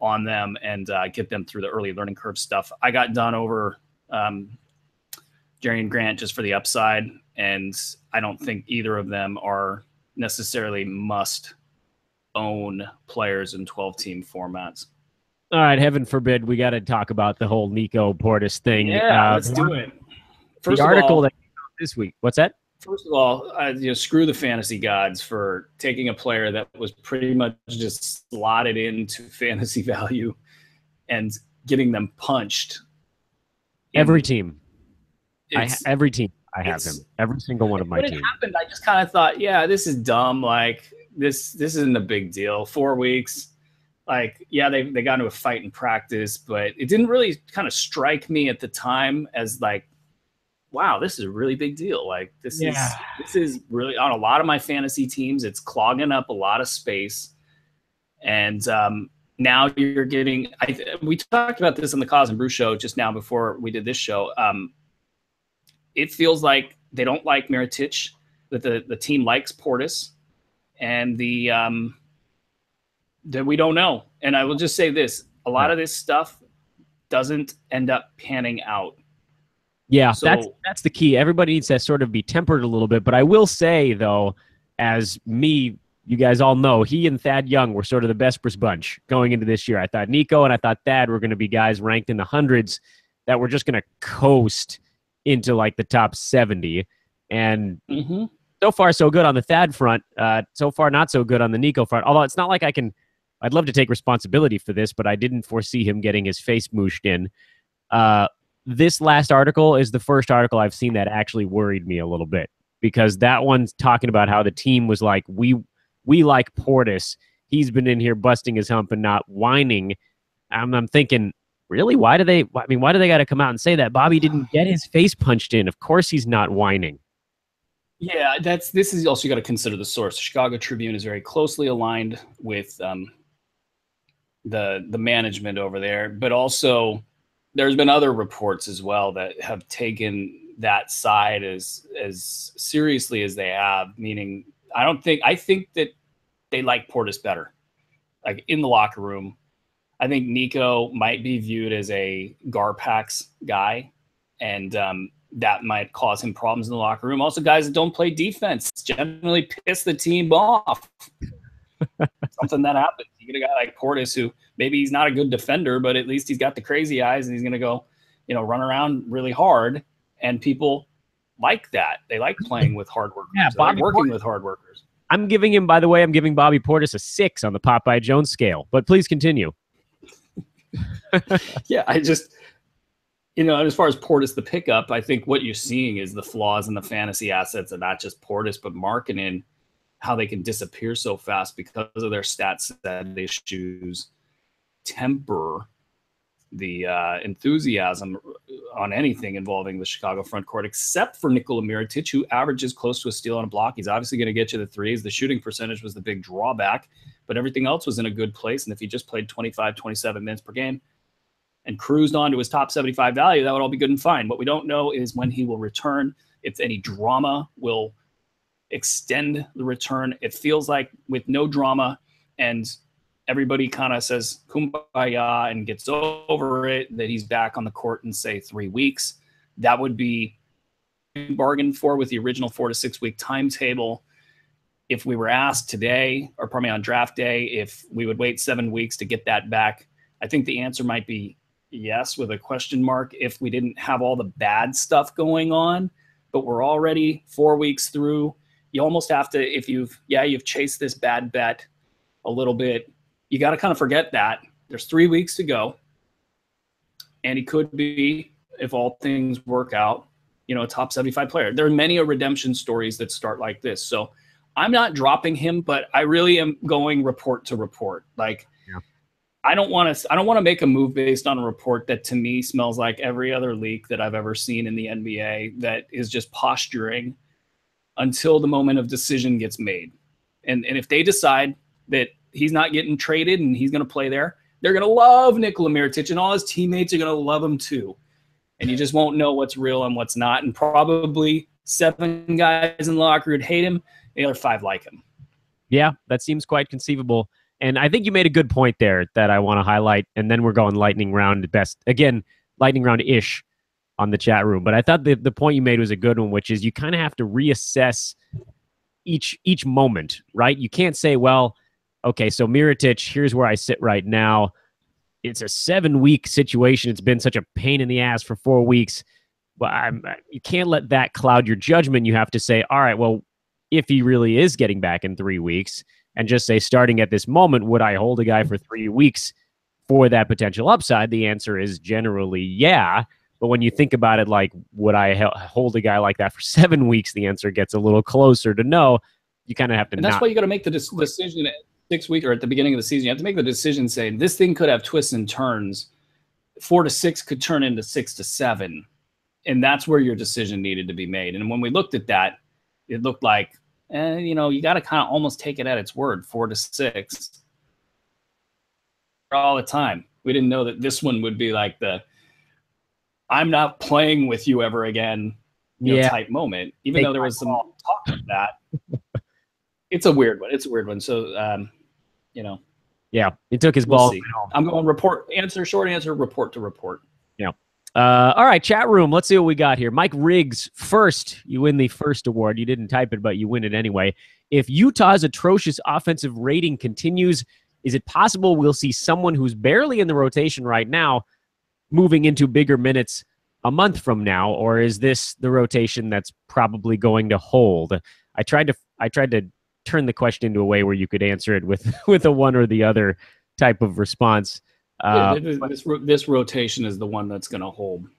on them and get them through the early learning curve stuff. I got done over Jaren Grant just for the upside, and I don't think either of them are necessarily must own players in 12-team formats. All right, heaven forbid we got to talk about the whole Nico Portis thing. Yeah, let's do it. First, the article that came out this week. What's that? First of all, screw the fantasy gods for taking a player that was pretty much just slotted into fantasy value and getting them punched. Every team. Every team. I have him. Every single one of my teams. When it happened, I just kind of thought, yeah, this is dumb. This isn't a big deal. 4 weeks. They got into a fight in practice, but it didn't really kind of strike me at the time as wow, this is a really big deal. This is really on a lot of my fantasy teams. It's clogging up a lot of space. And now you're getting, we talked about this on the Cause and Brew show just now before we did this show. It feels like they don't like Mirotic, that the team likes Portis, and that we don't know. And I will just say this, a lot of this stuff doesn't end up panning out. Yeah, so, that's the key. Everybody needs to sort of be tempered a little bit. But I will say, though, you guys all know, he and Thad Young were sort of the Besbris bunch going into this year. I thought Nico and I thought Thad were going to be guys ranked in the hundreds that were just going to coast into the top 70. And so far, so good on the Thad front. So far, not so good on the Nico front. Although it's not like I'd love to take responsibility for this, but I didn't foresee him getting his face mooshed in. This last article is the first article I've seen that actually worried me a little bit, because that one's talking about how the team was like, we like Portis. He's been in here busting his hump and not whining. I'm thinking, really? Why do they got to come out and say that? Bobby didn't get his face punched in. Of course he's not whining. Yeah, this is also, you got to consider the source. The Chicago Tribune is very closely aligned with the management over there, but also there's been other reports as well that have taken that side as seriously as they have. Meaning, I think that they like Portis better, like in the locker room. I think Nico might be viewed as a Garpax guy, and that might cause him problems in the locker room. Also, guys that don't play defense generally piss the team off. Something that happens. You get a guy like Portis who maybe he's not a good defender, but at least he's got the crazy eyes and he's going to go, run around really hard. And people like that. They like playing with hard workers. Yeah, They like working with hard workers. I'm giving Bobby Portis a 6 on the Popeye Jones scale, but please continue. Yeah, I just, as far as Portis, the pickup, I think what you're seeing is the flaws in the fantasy assets and not just Portis, but Markkanen, how they can disappear so fast because of their stats set issues, temper the enthusiasm on anything involving the Chicago front court, except for Nikola Mirotic, who averages close to a steal on a block. He's obviously going to get you the threes. The shooting percentage was the big drawback, but everything else was in a good place. And if he just played 25, 27 minutes per game and cruised on to his top 75 value, that would all be good and fine. What we don't know is when he will return, if any drama will extend the return. It feels like with no drama and everybody kind of says kumbaya and gets over it, that he's back on the court in, say, 3 weeks. That would be bargained for with the original 4 to 6 week timetable. If we were asked today, or probably on draft day, if we would wait 7 weeks to get that back, I think the answer might be yes, with a question mark, if we didn't have all the bad stuff going on. But we're already 4 weeks through. You almost have to, if you've chased this bad bet a little bit, you got to kind of forget that. There's 3 weeks to go. And he could be, if all things work out, a top 75 player. There are many redemption stories that start like this. So I'm not dropping him, but I really am going report to report. Like, yeah. I don't want to make a move based on a report that to me smells like every other leak that I've ever seen in the NBA that is just posturing until the moment of decision gets made. And if they decide that he's not getting traded and he's going to play there, they're going to love Nikola Mirotic, and all his teammates are going to love him too. And you just won't know what's real and what's not. And probably 7 guys in the locker would hate him. The other 5 like him. Yeah, that seems quite conceivable. And I think you made a good point there that I want to highlight. And then we're going lightning round best. Again, lightning round-ish on the chat room. But I thought the point you made was a good one, which is you kind of have to reassess each moment, right? You can't say, well, okay, so Mirotic, here's where I sit right now. It's a 7-week situation. It's been such a pain in the ass for 4 weeks. But you can't let that cloud your judgment. You have to say, all right, well, if he really is getting back in 3 weeks, and just say, starting at this moment, would I hold a guy for 3 weeks for that potential upside? The answer is generally yeah. But when you think about it, like, would I hold a guy like that for 7 weeks? The answer gets a little closer to no. You kind of have to. And that's why you got to make the decision at 6 weeks or at the beginning of the season. You have to make the decision saying this thing could have twists and turns. 4 to 6 could turn into 6 to 7. And that's where your decision needed to be made. And when we looked at that, it looked like, you got to kind of almost take it at its word, 4 to 6 all the time. We didn't know that this one would be like the I'm not playing with you ever again type moment, even though there was some talk of that. It's a weird one. So, Yeah, he took his we'll ball. See. I'm going short answer, report to report. Yeah. All right, chat room. Let's see what we got here. Mike Riggs, first. You win the first award. You didn't type it, but you win it anyway. If Utah's atrocious offensive rating continues, is it possible we'll see someone who's barely in the rotation right now moving into bigger minutes a month from now, or is this the rotation that's probably going to hold? I tried to turn the question into a way where you could answer it with a one or the other type of response. This rotation is the one that's going to hold.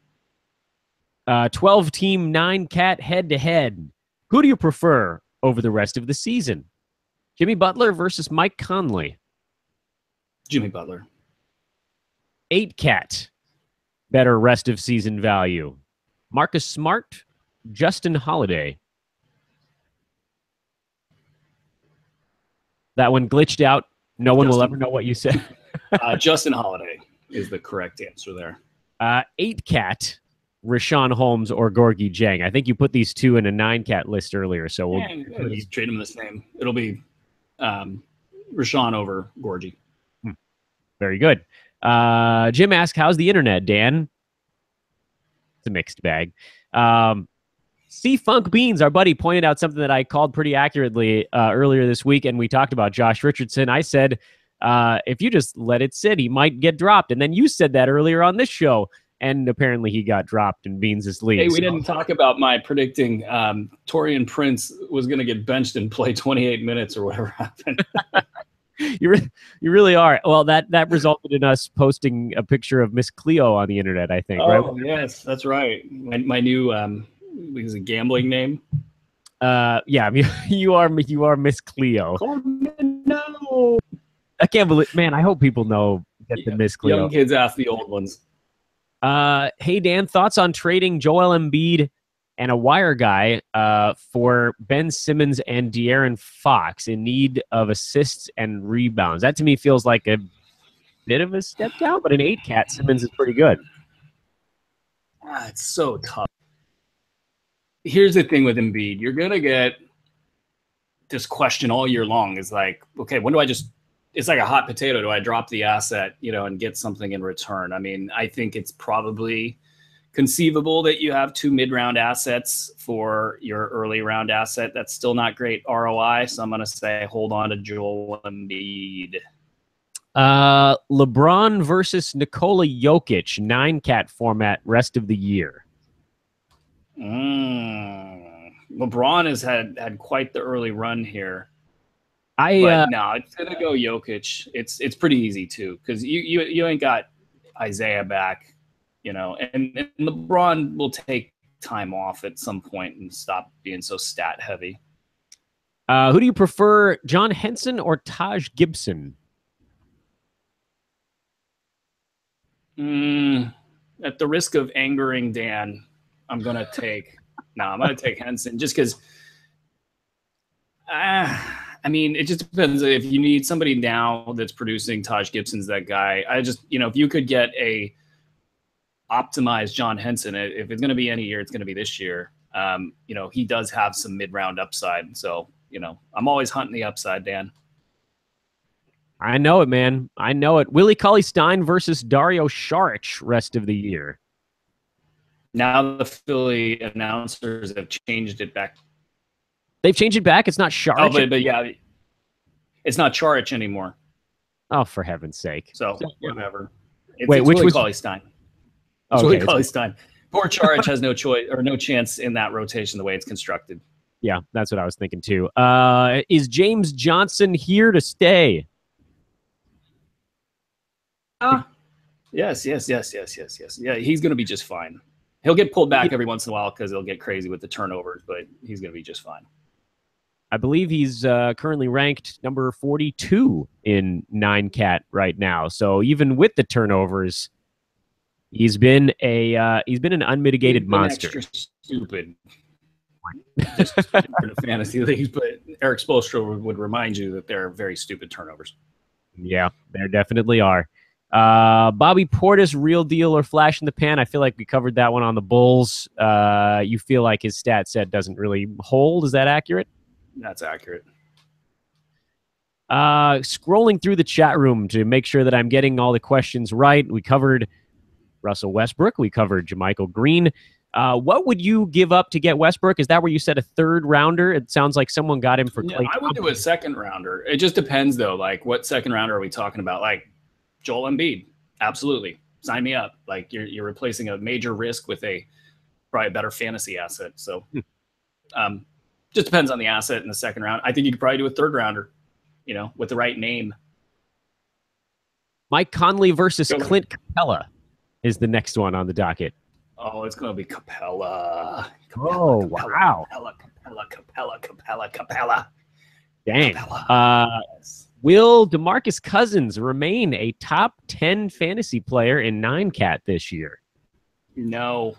12-team 9-cat head-to-head. Who do you prefer over the rest of the season? Jimmy Butler versus Mike Conley. Jimmy Butler. 8-cat. Better rest of season value. Marcus Smart, Justin Holiday. That one glitched out. No one will ever know what you said. Justin Holiday is the correct answer there. 8-cat, Rashawn Holmes or Gorgie Jang. I think you put these two in a 9-cat list earlier, so we'll just trade them the same. It'll be Rashawn over Gorgie. Very good. Jim asked, how's the internet, Dan? It's a mixed bag. C Funk Beans, our buddy, pointed out something that I called pretty accurately earlier this week, and we talked about Josh Richardson. I said, if you just let it sit, he might get dropped. And then you said that earlier on this show, and apparently he got dropped in Beans' league. Hey, we didn't talk about my predicting Torian Prince was going to get benched and play 28 minutes or whatever happened. You really are. Well, that resulted in us posting a picture of Miss Cleo on the internet, I think. Oh, right? Yes, that's right. My new is a gambling name. Yeah, you are Miss Cleo. Oh, no. I can't believe, man. I hope people know that the Miss Cleo. Young kids ask the old ones. Hey Dan, thoughts on trading Joel Embiid and a wire guy for Ben Simmons and De'Aaron Fox in need of assists and rebounds? That to me feels like a bit of a step down, but an 8-cat Simmons is pretty good. It's so tough. Here's the thing with Embiid. You're going to get this question all year long is like, okay, when do I just – it's like a hot potato. Do I drop the asset, and get something in return? I mean, I think it's probably – conceivable that you have 2 mid-round assets for your early round asset. That's still not great ROI. So I'm going to say hold on to Joel Embiid. LeBron versus Nikola Jokic, 9-cat format, rest of the year. LeBron has had quite the early run here. No, it's going to go Jokic. It's pretty easy too because you ain't got Isaiah back. And LeBron will take time off at some point and stop being so stat heavy. Who do you prefer, John Henson or Taj Gibson? At the risk of angering Dan, I'm going to take Henson just because, it just depends. If you need somebody now that's producing, Taj Gibson's that guy. If you could get a optimize John Henson, if it's going to be any year, it's going to be this year. He does have some mid-round upside. So, I'm always hunting the upside, Dan. I know it, man. I know it. Willie Cauley-Stein versus Dario Saric rest of the year. Now the Philly announcers have changed it back. They've changed it back? It's not Saric? Oh, but yeah, it's not Saric anymore. Oh, for heaven's sake. So, whatever. Wait, which was Cauley-Stein? It's Willie Cauley-Stein. Poor Saric has no choice or no chance in that rotation the way it's constructed. Yeah, that's what I was thinking too. Is James Johnson here to stay? Yes. Yeah, he's going to be just fine. He'll get pulled back every once in a while because he'll get crazy with the turnovers, but he's going to be just fine. I believe he's currently ranked number 42 in 9-cat right now. So even with the turnovers, he's been an unmitigated monster. Extra stupid. Just in the fantasy leagues, but Eric Spoelstra would remind you that there are very stupid turnovers. Yeah, there definitely are. Bobby Portis, real deal or flash in the pan? I feel like we covered that one on the Bulls. You feel like his stat set doesn't really hold. Is that accurate? That's accurate. Scrolling through the chat room to make sure that I'm getting all the questions right. We covered Russell Westbrook. We covered JaMychal Green. What would you give up to get Westbrook? Is that where you said a 3rd rounder? It sounds like someone got him for Klay I would do a 2nd rounder. It just depends, though. Like, what 2nd rounder are we talking about? Like, Joel Embiid. Absolutely. Sign me up. Like, you're replacing a major risk with probably a better fantasy asset. So, just depends on the asset in the 2nd round. I think you could probably do a 3rd rounder, with the right name. Mike Conley versus Clint Capella is the next one on the docket. Oh, it's going to be Capella. Wow. Capella. Dang. Capella. Will DeMarcus Cousins remain a top 10 fantasy player in 9-cat this year? No.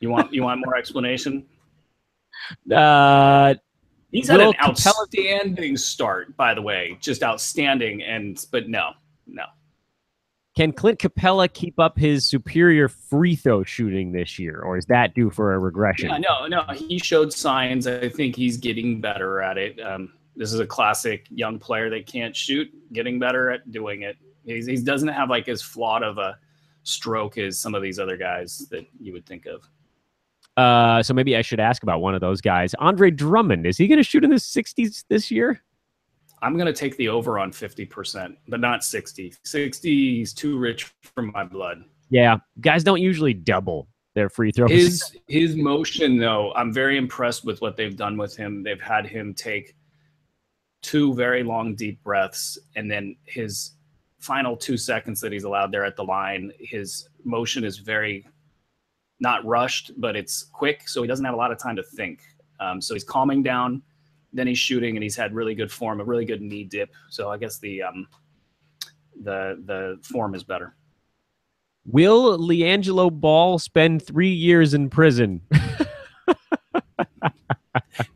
You want more explanation? He's had an outstanding start, by the way, just outstanding. But no. Can Clint Capella keep up his superior free throw shooting this year, or is that due for a regression? Yeah, no. He showed signs. I think he's getting better at it. This is a classic young player that can't shoot, getting better at doing it. He doesn't have like as flawed of a stroke as some of these other guys that you would think of. So maybe I should ask about one of those guys. Andre Drummond, is he going to shoot in the 60s this year? I'm going to take the over on 50%, but not 60. 60 is too rich for my blood. Yeah, guys don't usually double their free throws. His motion, though, I'm very impressed with what they've done with him. They've had him take 2 very long, deep breaths, and then his final 2 seconds that he's allowed there at the line, his motion is very not rushed, but it's quick, so he doesn't have a lot of time to think. So he's calming down. Then he's shooting, and he's had really good form, a really good knee dip. So I guess the form is better. Will LiAngelo Ball spend 3 years in prison?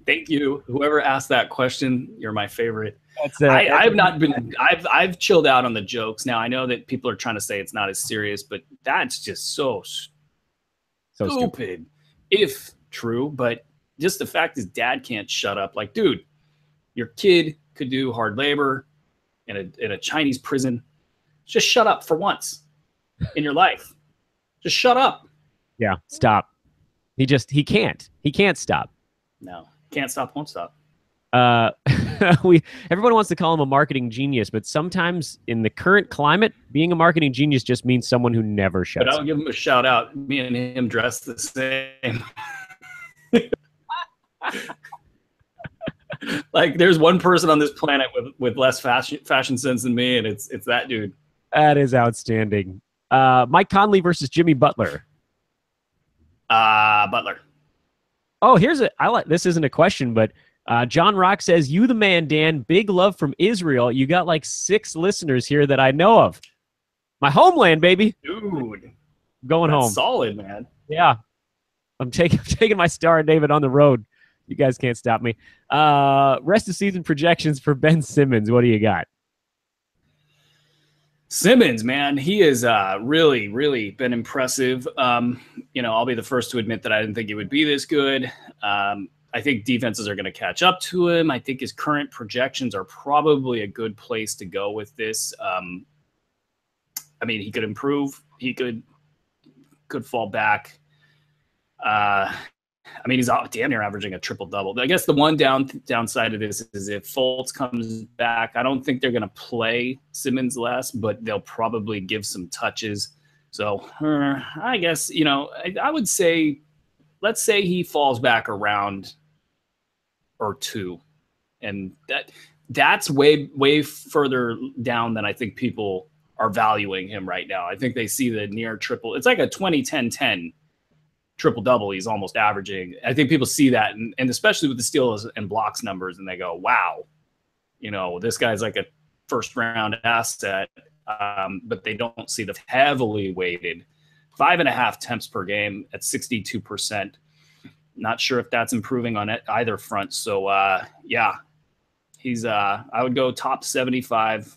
Thank you, whoever asked that question. You're my favorite. I've chilled out on the jokes. Now I know that people are trying to say it's not as serious, but that's just so stupid, if true. But just the fact his dad can't shut up. Like, dude, your kid could do hard labor in a Chinese prison. Just shut up for once in your life. Just shut up. Yeah, stop. He can't. He can't stop. No, can't stop, won't stop. Everyone wants to call him a marketing genius, but sometimes in the current climate, being a marketing genius just means someone who never shuts up. But I'll give him a shout out. Me and him dress the same. Like, there's one person on this planet with less fashion sense than me, and it's that dude. That is outstanding. Mike Conley versus Jimmy Butler. Butler. Oh, this isn't a question, but John Rock says, "You the man, Dan. Big love from Israel. You got like 6 listeners here that I know of. My homeland, baby. Dude, going home. Solid, man. Yeah, I'm taking my Star David on the road. You guys can't stop me. Rest of season projections for Ben Simmons. What do you got? Simmons, man, he has really, really been impressive. I'll be the first to admit that I didn't think he would be this good. I think defenses are going to catch up to him. I think his current projections are probably a good place to go with this. He could improve. He could fall back. He's damn near averaging a triple-double. I guess the one downside of this is if Fultz comes back, I don't think they're going to play Simmons less, but they'll probably give some touches. So I guess, I would say, let's say he falls back a round or 2. And that's way, way further down than I think people are valuing him right now. I think they see the near triple. It's like a 20-10-10. Triple-double he's almost averaging. I think people see that, and especially with the steals and blocks numbers, and they go, wow, this guy's like a first-round asset, but they don't see the heavily weighted 5.5 attempts per game at 62%. Not sure if that's improving on either front. So, he's I would go top 75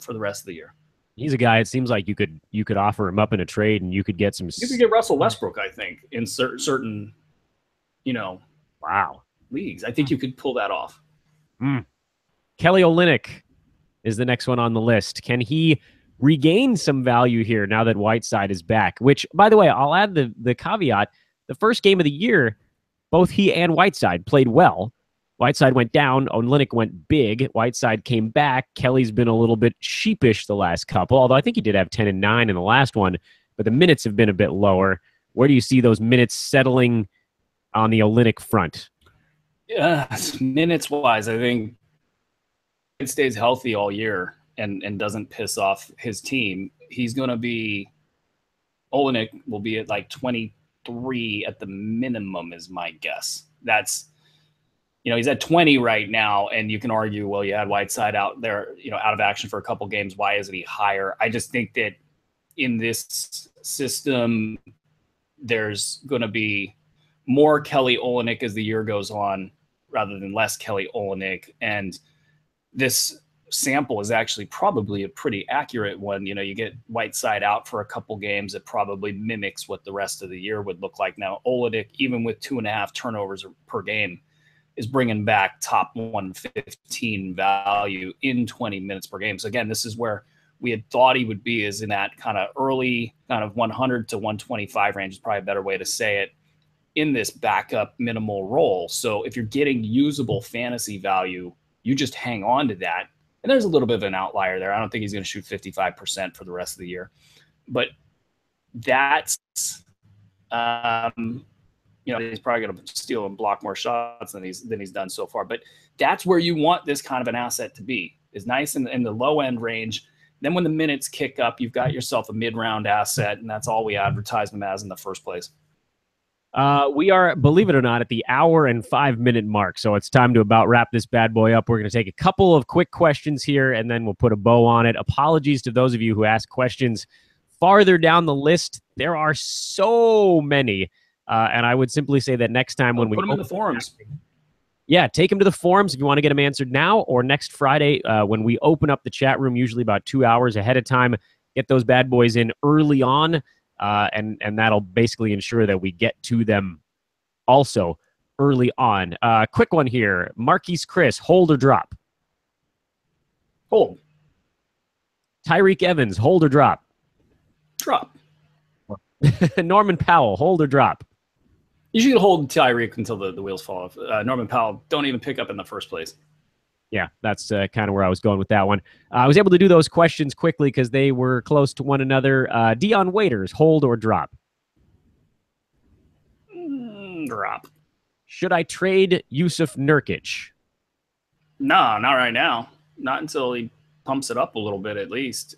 for the rest of the year. He's a guy, it seems like you could offer him up in a trade and you could get some... You could get Russell Westbrook, I think, in certain, wow, leagues. I think you could pull that off. Kelly Olynyk is the next one on the list. Can he regain some value here now that Whiteside is back? Which, by the way, I'll add the caveat. The first game of the year, both he and Whiteside played well. Whiteside went down. Olynyk went big. Whiteside came back. Kelly's been a little bit sheepish the last couple, although I think he did have 10 and 9 in the last one, but the minutes have been a bit lower. Where do you see those minutes settling on the Olynyk front? Yeah, minutes-wise, I think it stays healthy all year and doesn't piss off his team. He's going to be – Olynyk will be at like 23 at the minimum is my guess. That's – he's at 20 right now, and you can argue, well, you had Whiteside out there, out of action for a couple games. Why isn't he higher? I just think that in this system, there's going to be more Kelly Olynyk as the year goes on, rather than less Kelly Olynyk. And this sample is actually probably a pretty accurate one. You get Whiteside out for a couple games. It probably mimics what the rest of the year would look like. Now, Olynyk, even with 2.5 turnovers per game, is bringing back top 115 value in 20 minutes per game. So again, this is where we had thought he would be, is in that kind of early kind of 100 to 125 range is probably a better way to say it, in this backup minimal role. So if you're getting usable fantasy value, you just hang on to that. And there's a little bit of an outlier there. I don't think he's going to shoot 55% for the rest of the year. But that's, he's probably going to steal and block more shots than he's done so far. But that's where you want this kind of an asset to be, is nice in the low end range. Then when the minutes kick up, you've got yourself a mid-round asset, and that's all we advertised him as in the first place. We are, believe it or not, at the hour and 5-minute mark, so it's time to about wrap this bad boy up. We're going to take a couple of quick questions here, and then we'll put a bow on it. Apologies to those of you who asked questions farther down the list. There are so many, and I would simply say that next time when we put them in the forums. Yeah, take them to the forums if you want to get them answered now, or next Friday when we open up the chat room, usually about 2 hours ahead of time. Get those bad boys in early on, and that'll basically ensure that we get to them also early on. Quick one here. Marquise Chris, hold or drop? Hold. Tyreek Evans, hold or drop? Drop. Norman Powell, hold or drop? You should hold Tyreek until the wheels fall off. Norman Powell, don't even pick up in the first place. Yeah, that's kind of where I was going with that one. I was able to do those questions quickly because they were close to one another. Dion Waiters, hold or drop? Drop. Should I trade Yusuf Nurkic? No, not right now. Not until he pumps it up a little bit at least.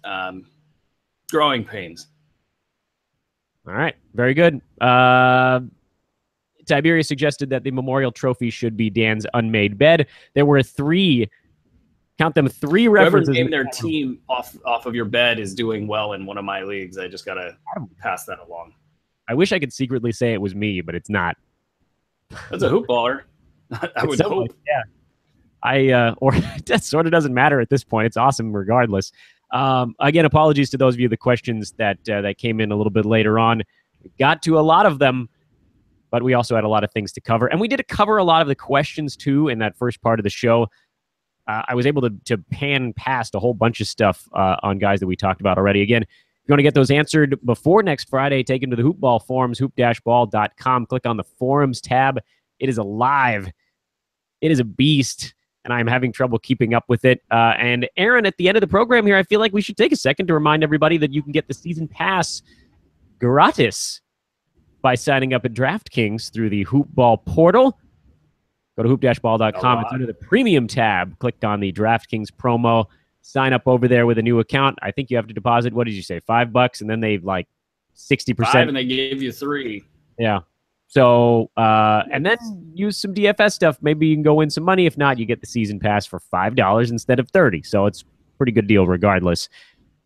Growing pains. All right, very good. Tiberius suggested that the Memorial Trophy should be Dan's unmade bed. There were 3, count them, 3 references. Whoever named their team off of your bed is doing well in one of my leagues. I just got to pass that along. I wish I could secretly say it was me, but it's not. That's a hoop baller. I would hope. Yeah. Or that sort of doesn't matter at this point. It's awesome regardless. Again, apologies to those of you, the questions that came in a little bit later on. We got to a lot of them, but we also had a lot of things to cover. And we did cover a lot of the questions, too, in that first part of the show. I was able to pan past a whole bunch of stuff on guys that we talked about already. Again, if you want to get those answered before next Friday, take them to the Hoopball forums, hoop-ball.com. Click on the forums tab. It is alive. It is a beast, and I'm having trouble keeping up with it. And Aaron, at the end of the program here, I feel like we should take a second to remind everybody that you can get the season pass gratis by signing up at DraftKings through the Hoopball portal. Go to hoop-ball.com. It's under the premium tab. Click on the DraftKings promo. Sign up over there with a new account. I think you have to deposit, what did you say, $5? And then they've like 60%. 5 and they gave you 3. Yeah. So, and then use some DFS stuff. Maybe you can go win some money. If not, you get the season pass for $5 instead of $30. So it's a pretty good deal regardless.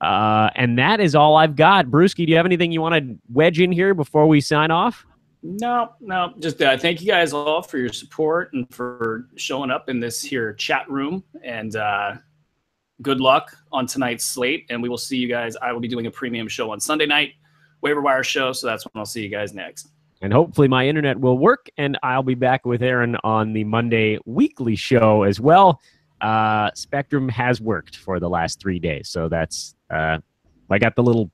And that is all I've got. Bruski, do you have anything you want to wedge in here before we sign off? No. Just thank you guys all for your support and for showing up in this here chat room. And good luck on tonight's slate. And we will see you guys. I will be doing a premium show on Sunday night, waiver wire show. So that's when I'll see you guys next. And hopefully my internet will work, and I'll be back with Aaron on the Monday weekly show as well. Spectrum has worked for the last 3 days, so that's I got the little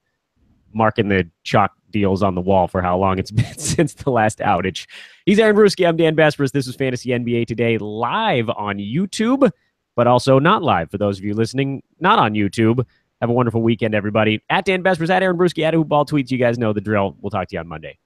mark in the chalk deals on the wall for how long it's been since the last outage. He's Aaron Bruski. I'm Dan Besbris. This was Fantasy NBA Today live on YouTube, but also not live for those of you listening not on YouTube. Have a wonderful weekend, everybody. At Dan Besbris, at Aaron Bruski, at Hoopball Tweets. You guys know the drill. We'll talk to you on Monday.